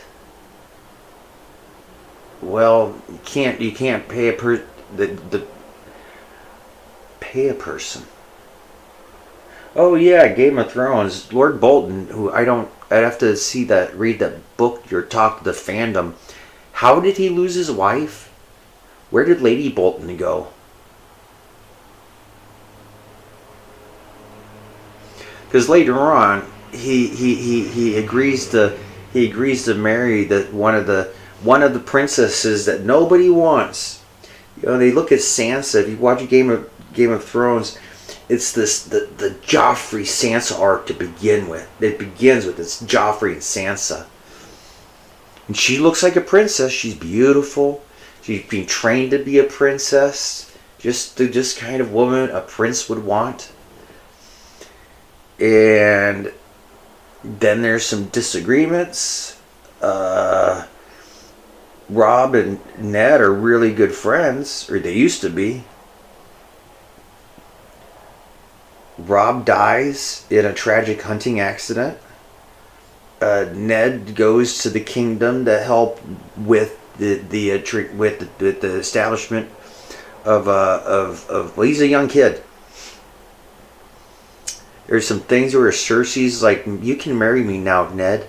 well, you can't pay pay a person. Oh yeah, Game of Thrones. Lord Bolton, who I'd have to read that book. You're talking the fandom. How did he lose his wife? Where did Lady Bolton go? Because later on, he agrees to marry one of the princesses that nobody wants. You know, they look at Sansa. If you watch Game of Thrones, it's the Joffrey Sansa arc to begin with. It begins with it's Joffrey and Sansa, and she looks like a princess. She's beautiful. She's being trained to be a princess, just the kind of woman a prince would want. And then there's some disagreements. Robb and Ned are really good friends, or they used to be. Robb dies in a tragic hunting accident. Ned goes to the kingdom to help with the establishment of well, he's a young kid. There's some things where Cersei's like, you can marry me now, Ned.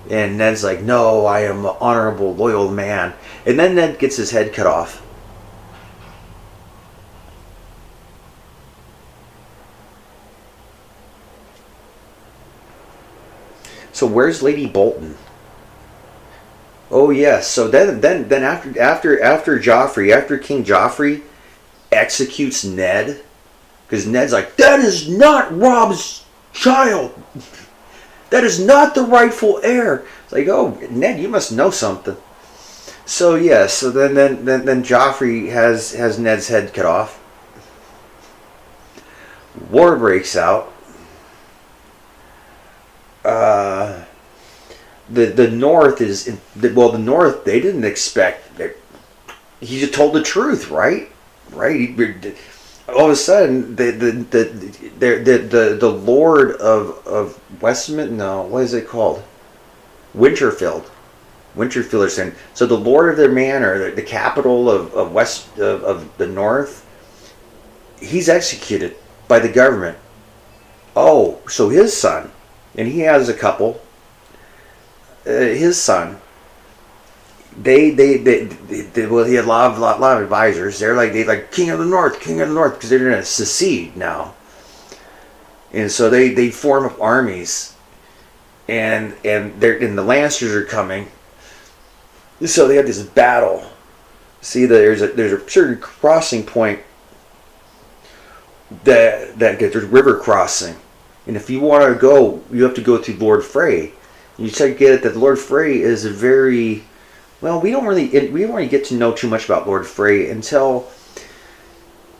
And Ned's like, no, I am an honorable, loyal man. And then Ned gets his head cut off. So where's Lady Bolton? Oh yes. So then after Joffrey, after King Joffrey executes Ned, because Ned's like, that is not Robb's child. That is not the rightful heir. It's like, oh, Ned, you must know something. So yeah, so then Joffrey has Ned's head cut off. War breaks out. The North is the North. They didn't expect. He just told the truth, right? All of a sudden, the Lord of Westminster. No, what is it called? Winterfell are saying. So the Lord of their manor, the capital of the North, he's executed by the government. Oh, so his son, and he has a couple. His son. He had a lot of advisors. They're like King of the North, because they're going to secede now. And so they form up armies, and the Lannisters are coming. So they have this battle. See, there's a certain crossing point that there's river crossing, and if you want to go, you have to go through Lord Frey. You start to get it that Lord Frey is a very we don't really get to know too much about Lord Frey until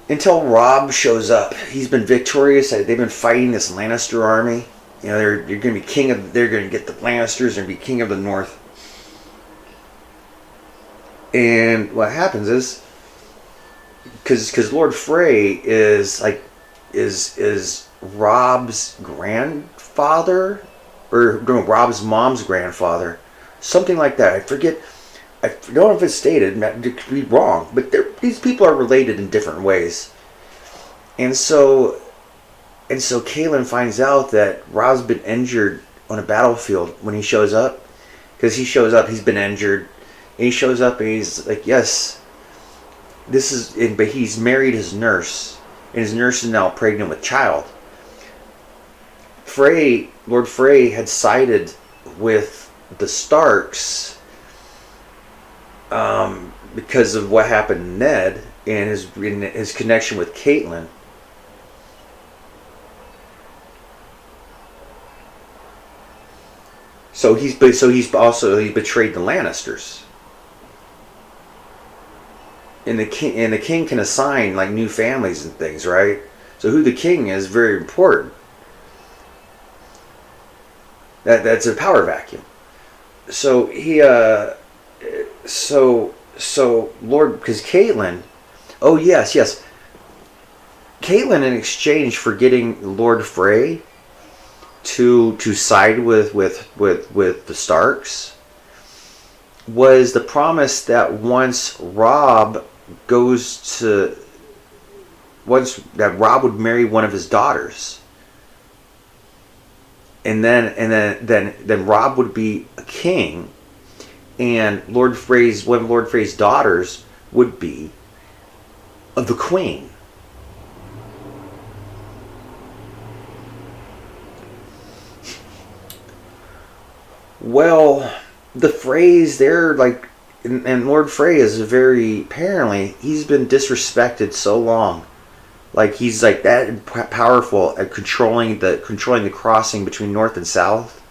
Robb shows up. He's been victorious. They've been fighting this Lannister army. You know, they're going to be they're going to get the Lannisters and be king of the North. And what happens is, because Lord Frey is Robb's grandfather, or no, Robb's mom's grandfather, something like that. I forget. I don't know if it's stated. It could be wrong, but these people are related in different ways. And so Catelyn finds out that Robb's been injured on a battlefield when he shows up, because he shows up, he's been injured, and he shows up and he's like, yes, this is, but he's married his nurse, and his nurse is now pregnant with child. Lord Frey had sided with the Starks because of what happened to Ned and his connection with Caitlyn. So he betrayed the Lannisters. And the king can assign like new families and things, right? So who the king is very important. That's a power vacuum. So he so Lord, because Caitlyn, oh yes, Caitlyn, in exchange for getting Lord Frey to side with the Starks, was the promise that once Robb would marry one of his daughters, and then Robb would be a king, and one of Lord Frey's daughters would be the queen. Well, the Freys, they're like, and Lord Frey is apparently he's been disrespected so long. Like he's like that powerful at controlling the crossing between north and south.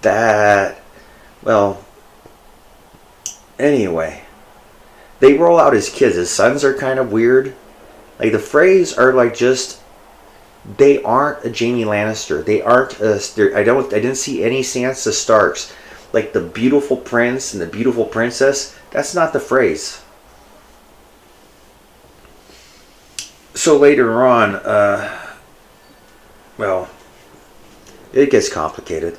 That, well, anyway, they roll out his kids. His sons are kind of weird. Like the Freys are like just, they aren't a Jaime Lannister. They aren't I didn't see any Sansa Starks. Like the beautiful prince and the beautiful princess, that's not the Freys. So later on, well, it gets complicated.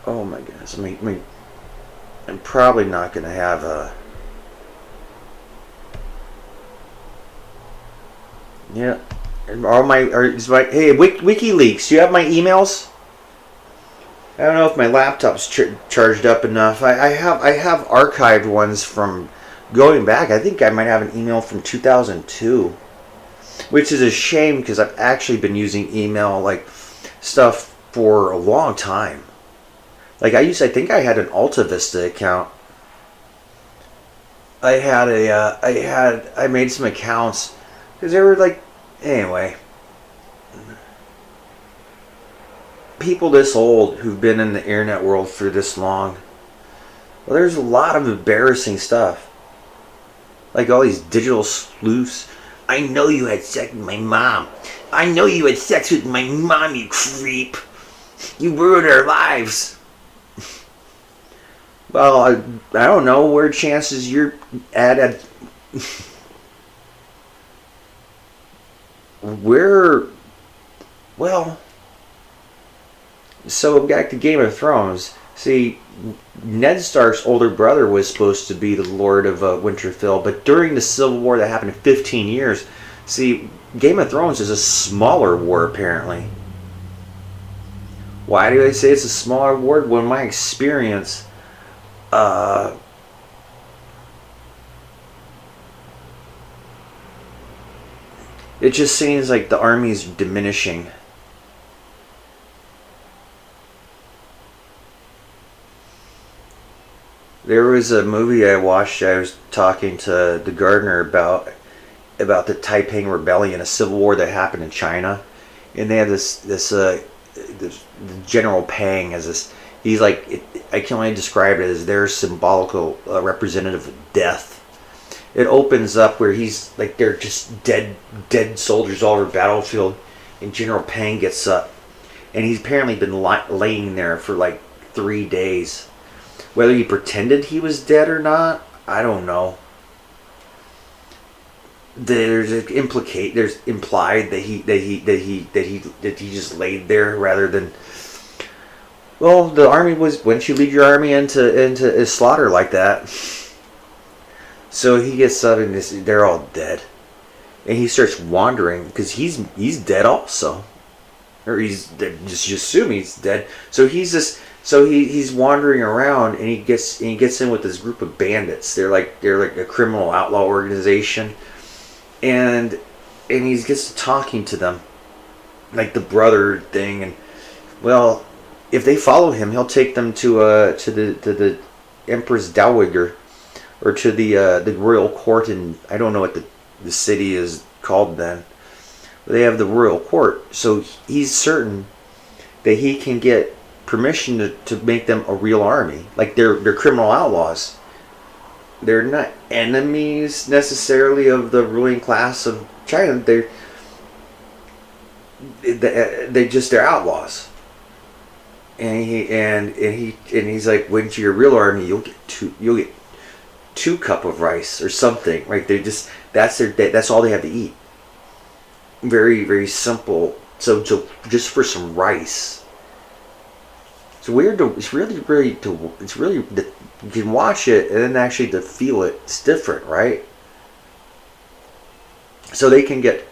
Oh my goodness! I'm probably not going to have a. Yeah, hey, WikiLeaks. Do you have my emails? I don't know if my laptop's charged up enough. I have archived ones from going back. I think I might have an email from 2002, which is a shame because I've actually been using email like stuff for a long time. Like I think I had an Alta Vista account. I made some accounts because they were like, anyway, people this old who've been in the internet world for this long. Well, there's a lot of embarrassing stuff. Like all these digital sleuths. I know you had sex with my mom. I know you had sex with my mom, you creep. You ruined our lives. Well, I don't know where chances you're at where, well, so back to Game of Thrones. See, Ned Stark's older brother was supposed to be the Lord of Winterfell, but during the Civil War that happened in 15 years, see, Game of Thrones is a smaller war apparently. Why do I say it's a smaller war? Well, in my experience, it just seems like the army's diminishing. There was a movie I watched. I was talking to the gardener about the Taiping Rebellion, a civil war that happened in China, and they have this General Pang as this. He's like, I can only describe it as their symbolical representative of death. It opens up where he's like, they're just dead soldiers all over the battlefield, and General Pang gets up, and he's apparently been laying there for like 3 days. Whether he pretended he was dead or not, I don't know. There's implied that he just laid there rather than. Well, the army was, once you lead your army into a slaughter like that. So he gets up and they're all dead, and he starts wandering because he's dead also, or just assume he's dead. So he's So he's wandering around, and he gets in with this group of bandits. They're like a criminal outlaw organization, and he gets to talking to them, like the brother thing. And well, if they follow him, he'll take them to the Empress Dowager, or to the royal court. And I don't know what the city is called then. But they have the royal court, so he's certain that he can get permission to make them a real army. Like they're criminal outlaws. They're not enemies necessarily of the ruling class of China. They're outlaws. And he's like, when to your real army, you'll get two cup of rice or something. Right? That's all they have to eat. Very, very simple. So just for some rice. It's weird to, it's really, you can watch it and then actually to feel it, it's different, right? So they can get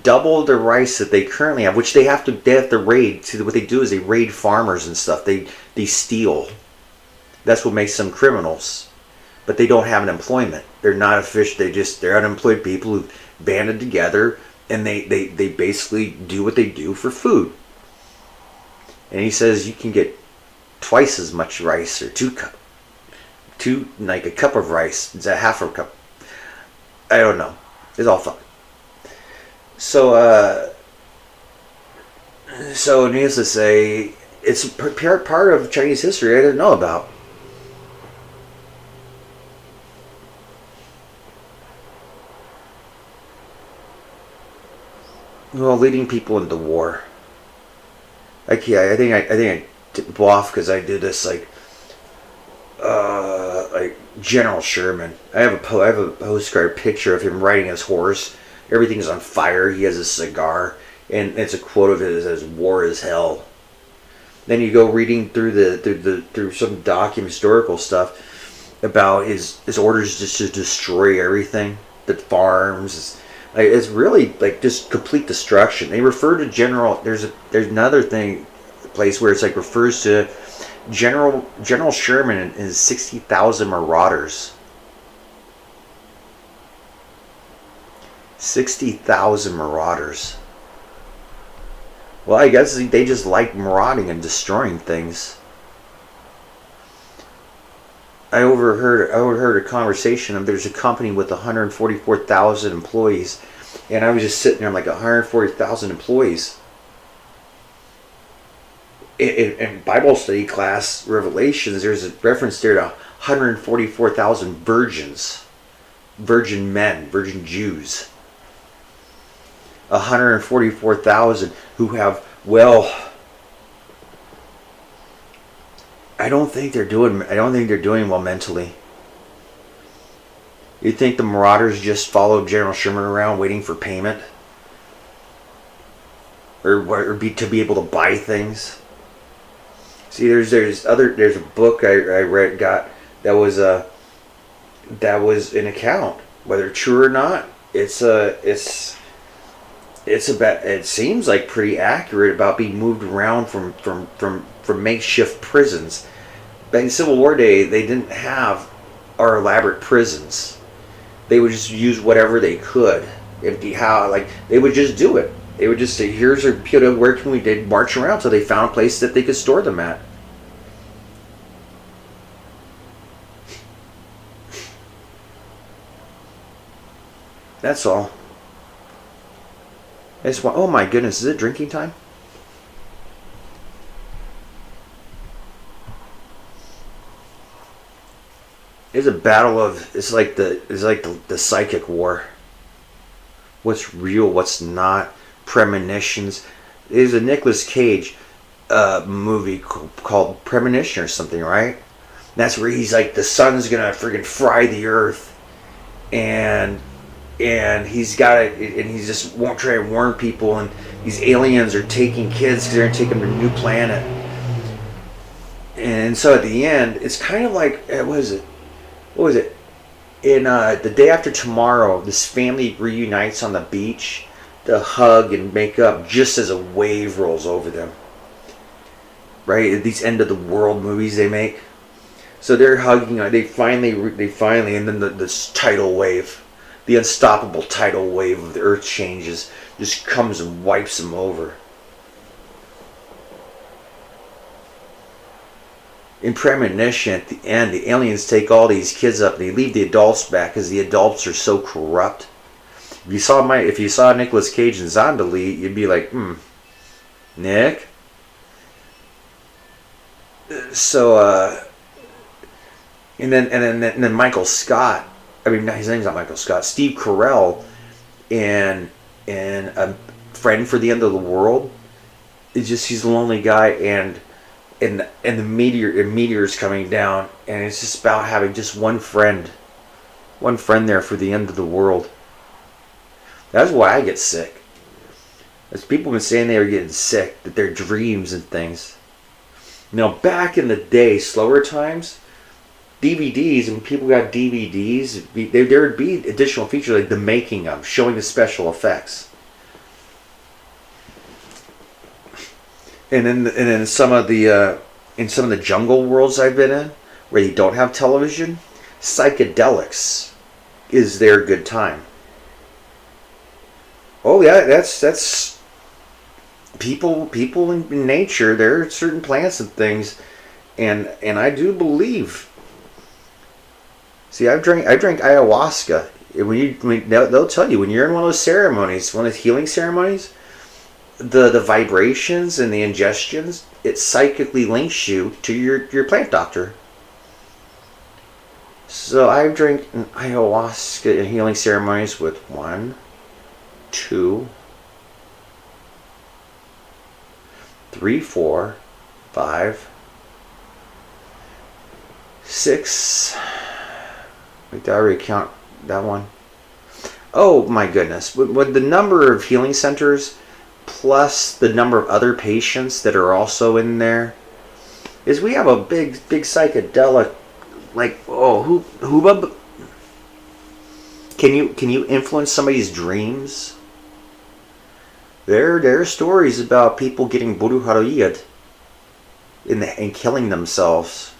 double the rice that they currently have, which they have to raid. See, what they do is they raid farmers and stuff. They steal. That's what makes them criminals. But they don't have an employment. They're not official. They're unemployed people who've banded together, and they basically do what they do for food. And he says you can get twice as much rice, or like a cup of rice. It's a half a cup. I don't know. It's all fun. So needless to say, it's part of Chinese history I didn't know about. Well, leading people into war. Like, yeah, I think I tip off because I did this like General Sherman. I have a postcard picture of him riding his horse. Everything's on fire. He has a cigar, and it's a quote of his that says, "War is hell." Then you go reading through some historical stuff about his orders just to destroy everything, the farms. It's really like just complete destruction. They refer to General. There's another place where it's like refers to General Sherman and his 60,000 marauders. 60,000 marauders. Well, I guess they just like marauding and destroying things. I overheard a conversation of there's a company with 144,000 employees, and I was just sitting there, I'm like, 140,000 employees. In Bible study class, Revelations, there's a reference there to 144,000 virgins, virgin men, virgin Jews. 144,000 who have, well, I don't think they're doing well mentally. You think the marauders just followed General Sherman around waiting for payment? Or to be able to buy things? See, there's a book I read that was an account, whether true or not. It seems like pretty accurate about being moved around from makeshift prisons. Back in Civil War day, they didn't have our elaborate prisons. They would just use whatever they could. They would just do it. They would just say, "Here's our where can we?" They'd march around till they found a place that they could store them at. That's all. Oh my goodness, is it drinking time? It's a battle of, it's like the psychic war. What's real, what's not, premonitions. There's a Nicolas Cage movie called Premonition or something, right? And that's where he's like, the sun's gonna friggin' fry the earth, and he's got it, and he just won't try and warn people, and these aliens are taking kids because they're going to take them to a new planet. And so at the end, it's kind of like, what was it? In The Day After Tomorrow, this family reunites on the beach to hug and make up just as a wave rolls over them. right? These end of the world movies they make. So they're hugging. They finally, and then this tidal wave, the unstoppable tidal wave of the earth changes, just comes and wipes them over. In Premonition, at the end, the aliens take all these kids up. They leave the adults back because the adults are so corrupt. If you saw Nicolas Cage and Zondali, you'd be like, Nick. So, and then Michael Scott. I mean, his name's not Michael Scott. Steve Carell, and a friend for the end of the world. He's a lonely guy, and the meteor's coming down, and it's just about having just one friend there for the end of the world. That's why I get sick. As people have been saying they were getting sick, that their dreams and things. Now, back in the day, slower times, DVDs, and people got DVDs, there would be additional features like the making of, showing the special effects. And in some of the jungle worlds I've been in, where you don't have television, psychedelics is their good time. Oh yeah, that's people in nature. There are certain plants and things, and I do believe. See, I drank ayahuasca. They'll tell you when you're in one of those ceremonies, one of the healing ceremonies, the vibrations and the ingestions, it psychically links you to your plant doctor. So I drank ayahuasca in healing ceremonies with 1, 2, 3, 4, 5, 6. Wait, did I already count that one? Oh my goodness. With the number of healing centers plus the number of other patients that are also in there, is we have a big psychedelic, like, who can you influence somebody's dreams? There are stories about people getting buruhariyat and killing themselves.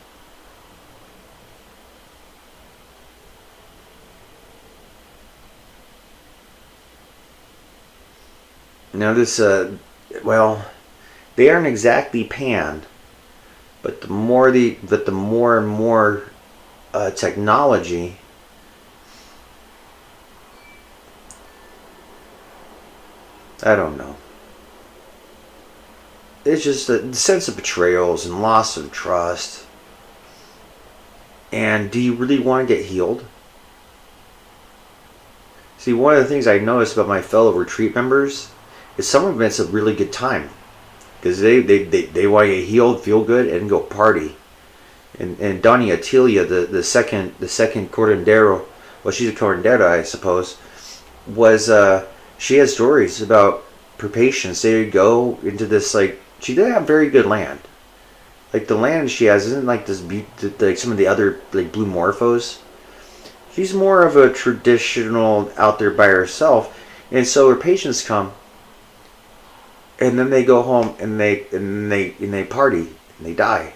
Now this, they aren't exactly panned, but the more and more technology, I don't know. It's just the sense of betrayals and loss of trust. And do you really want to get healed? See, one of the things I noticed about my fellow retreat members is some of them, it's a really good time because they want to get healed, feel good, and go party. And Donnie Atilia, the second curandero, well, she's a curandera, I suppose, was she had stories about her patients. They would go into this, like, she did have very good land. Like, the land she has isn't like this, like some of the other, like, blue morphos. She's more of a traditional out there by herself, and so her patients come, and then they go home and they party and they die.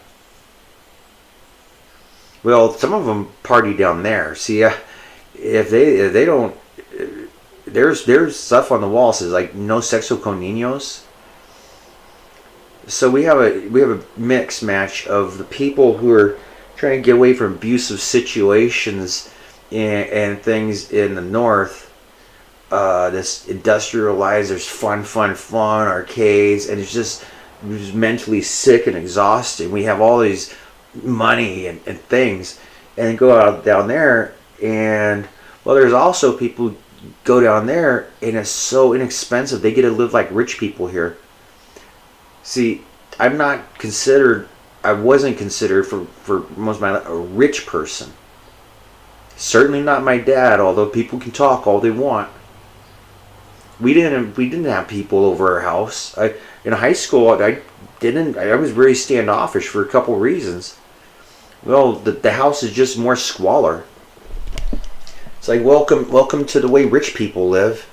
Well, some of them party down there. See, if they don't, there's stuff on the wall that says like no sexo con niños. So we have a mix match of the people who are trying to get away from abusive situations and things in the north. This industrialized, there's fun arcades, and it's just mentally sick and exhausting. We have all these money and things, and go out down there, and well, there's also people who go down there, and it's so inexpensive. They get to live like rich people here. See, I wasn't considered for most of my life a rich person. Certainly not my dad, although people can talk all they want. We didn't have people over our house. In high school, I was very standoffish for a couple reasons. Well, the house is just more squalor. It's like welcome to the way rich people live.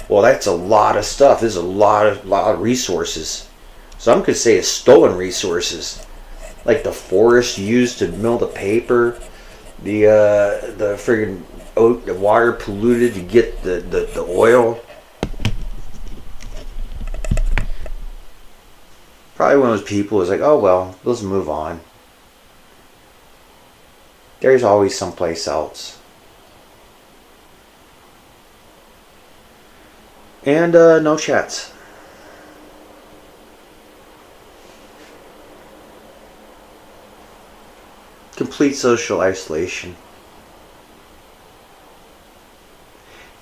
Well, that's a lot of stuff. There's a lot of resources. Some could say it's stolen resources, like the forest used to mill the paper, the friggin' the water polluted to get the oil. Probably one of those people is like, oh well, let's move on. There's always someplace else. And no chats. Complete social isolation.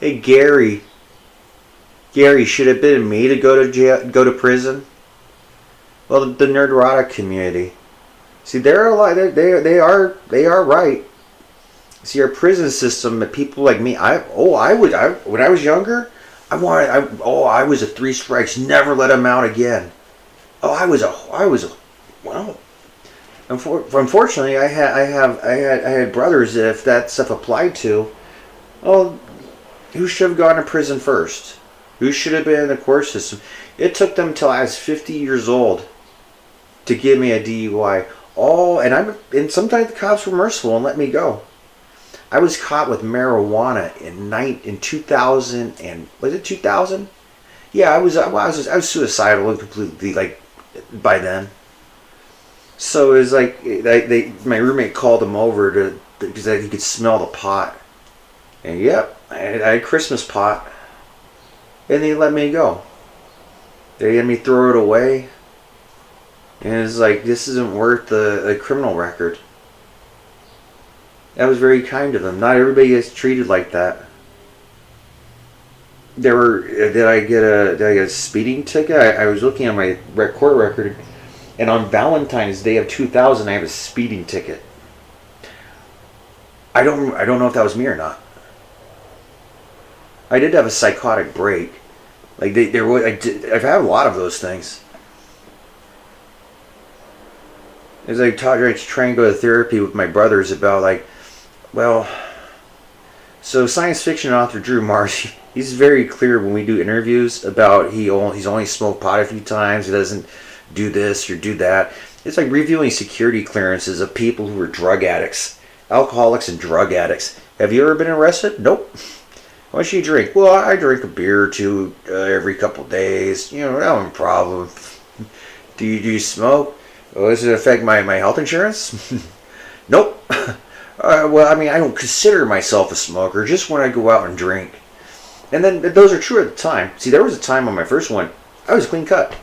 Hey Gary. Gary, should it have been me to go to jail, go to prison? Well, the Nerdrotic community. See, they're a lot. They are right. See, our prison system, that people like me, when I was younger, I was a 3 strikes, never let him out again. Oh, I was a, well, unfortunately, I had brothers that if that stuff applied to, well, who should have gone to prison first? Who should have been in the court system? It took them till I was 50 years old to give me a DUI. And sometimes the cops were merciful and let me go. I was caught with marijuana in 2000, and was it 2000? Yeah, I was suicidal and completely, like, by then. So it was like my roommate called him over because he could smell the pot. And yep, I had Christmas pot. And they let me go. They had me throw it away. And it's like, this isn't worth the criminal record. That was very kind of them. Not everybody is treated like that. Did I get a speeding ticket? I was looking at my court record, and on Valentine's Day of 2000, I have a speeding ticket. I don't know if that was me or not. I did have a psychotic break. Like I've had a lot of those things. As I try and go to therapy with my brothers about, like, well, so science fiction author Drew Marsh, he's very clear when we do interviews about he's only smoked pot a few times. He doesn't do this or do that. It's like reviewing security clearances of people who are drug addicts, alcoholics and drug addicts. Have you ever been arrested? Nope. How much do you drink? Well, I drink a beer or two every couple days. You know, no problem. Do you smoke? Oh, does it affect my health insurance? Nope. Well, I mean, I don't consider myself a smoker, just when I go out and drink. And then those are true at the time. See, there was a time on my first one, I was clean cut.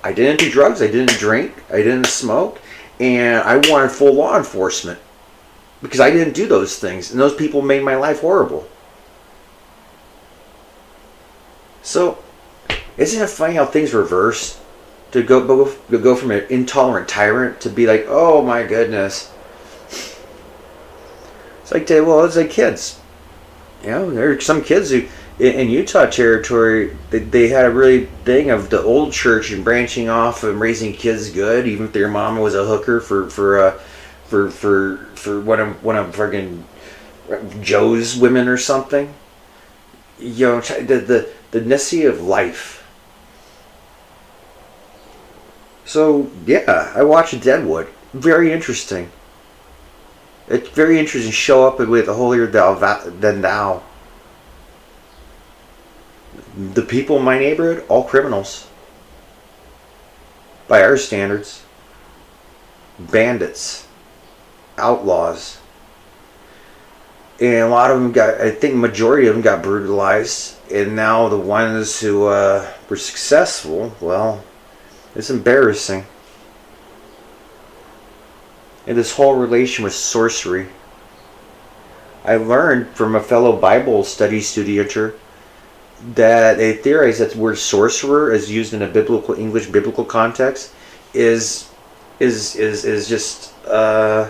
I didn't do drugs, I didn't drink, I didn't smoke, and I wanted full law enforcement because I didn't do those things, and those people made my life horrible. So, isn't it funny how things reverse? To go from an intolerant tyrant to be like, oh my goodness. It's like kids. You know, there are some kids who, in Utah territory, they had a really thing of the old church and branching off and raising kids good, even if their mama was a hooker for one of friggin' Joe's women or something. You know, the necessity of life. So, yeah, I watched Deadwood. Very interesting. It's very interesting to show up with a holier than thou. The people in my neighborhood, all criminals. By our standards. Bandits. Outlaws. And a lot of them I think the majority of them got brutalized. And now the ones who were successful, well, it's embarrassing. And this whole relation with sorcery. I learned from a fellow Bible study student that they theorize that the word sorcerer, as used in a English biblical context, is just a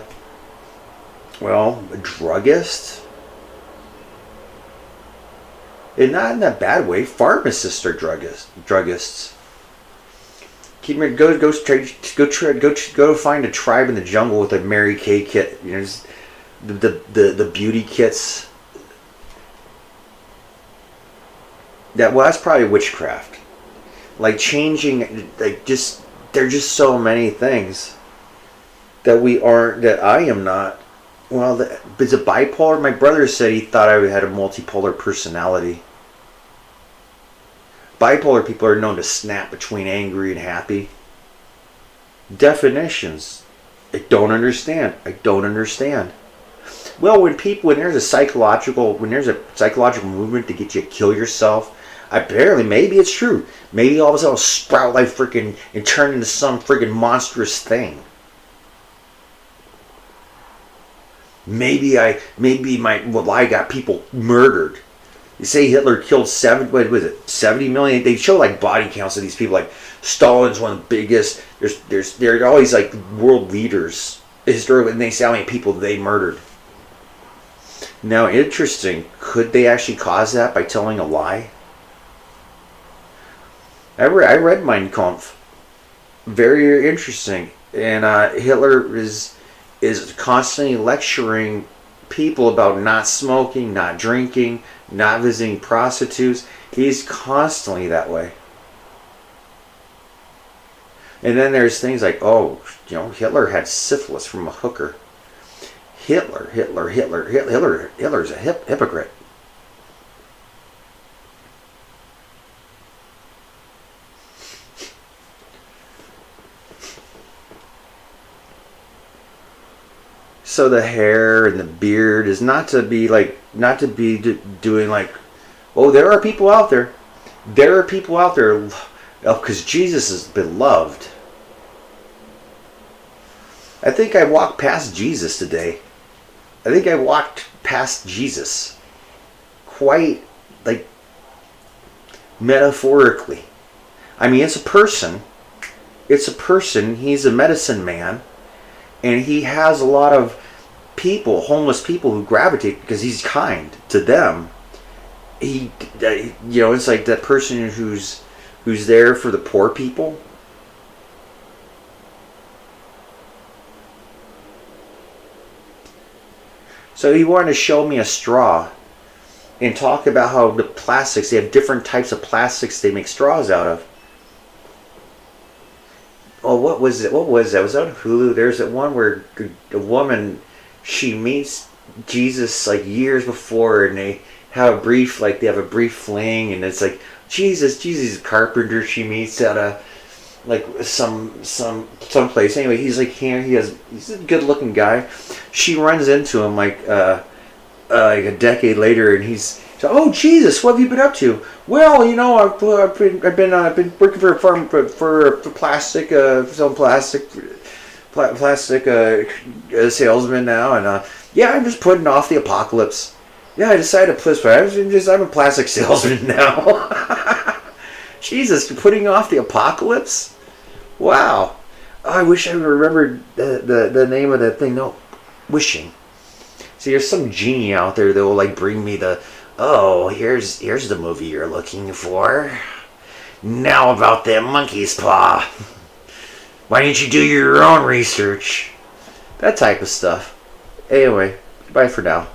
druggist. And not in that bad way. Pharmacists are druggists. Go find a tribe in the jungle with a Mary Kay kit. You know, just the beauty kits. That's probably witchcraft. Like changing, like just There's just so many things that we aren't, that I am not. Well, is it bipolar? My brother said he thought I had a multipolar personality. Bipolar people are known to snap between angry and happy. Definitions. I don't understand. I don't understand. Well, when there's a psychological movement to get you to kill yourself, apparently maybe it's true. Maybe all of a sudden it'll sprout like freaking and turn into some freaking monstrous thing. Maybe I got people murdered. You say Hitler killed 70 million? They show like body counts of these people. Like Stalin's one of the biggest. There are always like world leaders historically, and they say how many people they murdered. Now, interesting. Could they actually cause that by telling a lie? I read Mein Kampf. Very interesting. And Hitler is constantly lecturing people about not smoking, not drinking, not visiting prostitutes. He's constantly that way. And then there's things like, Hitler had syphilis from a hooker. Hitler's a hypocrite. So the hair and the beard is not to be doing like, oh, there are people out there. There are people out there, because Jesus has been loved. I think I walked past Jesus today. I think I walked past Jesus quite, like, metaphorically. I mean, it's a person. It's a person. He's a medicine man. And he has a lot of people, homeless people, who gravitate because he's kind to them. It's like that person who's there for the poor people. So he wanted to show me a straw and talk about how the plastics, they have different types of plastics they make straws out of. Oh, what was it? What was that? Was that on Hulu? There's that one where a woman, she meets Jesus like years before, and they have a brief fling, and it's like Jesus is a carpenter she meets at a like some place. Anyway, he's a good looking guy. She runs into him like a decade later, and he's so, oh Jesus, what have you been up to? Well, I've been working for a farm for plastic salesman now, and I'm just putting off the apocalypse. Yeah, I decided to put I'm a plastic salesman now. Jesus, putting off the apocalypse? Wow. Oh, I wish I remembered the name of that thing. No, wishing. See, there's some genie out there that will like bring me here's the movie you're looking for. Now about that monkey's paw. Why didn't you do your own research? That type of stuff. Anyway, bye for now.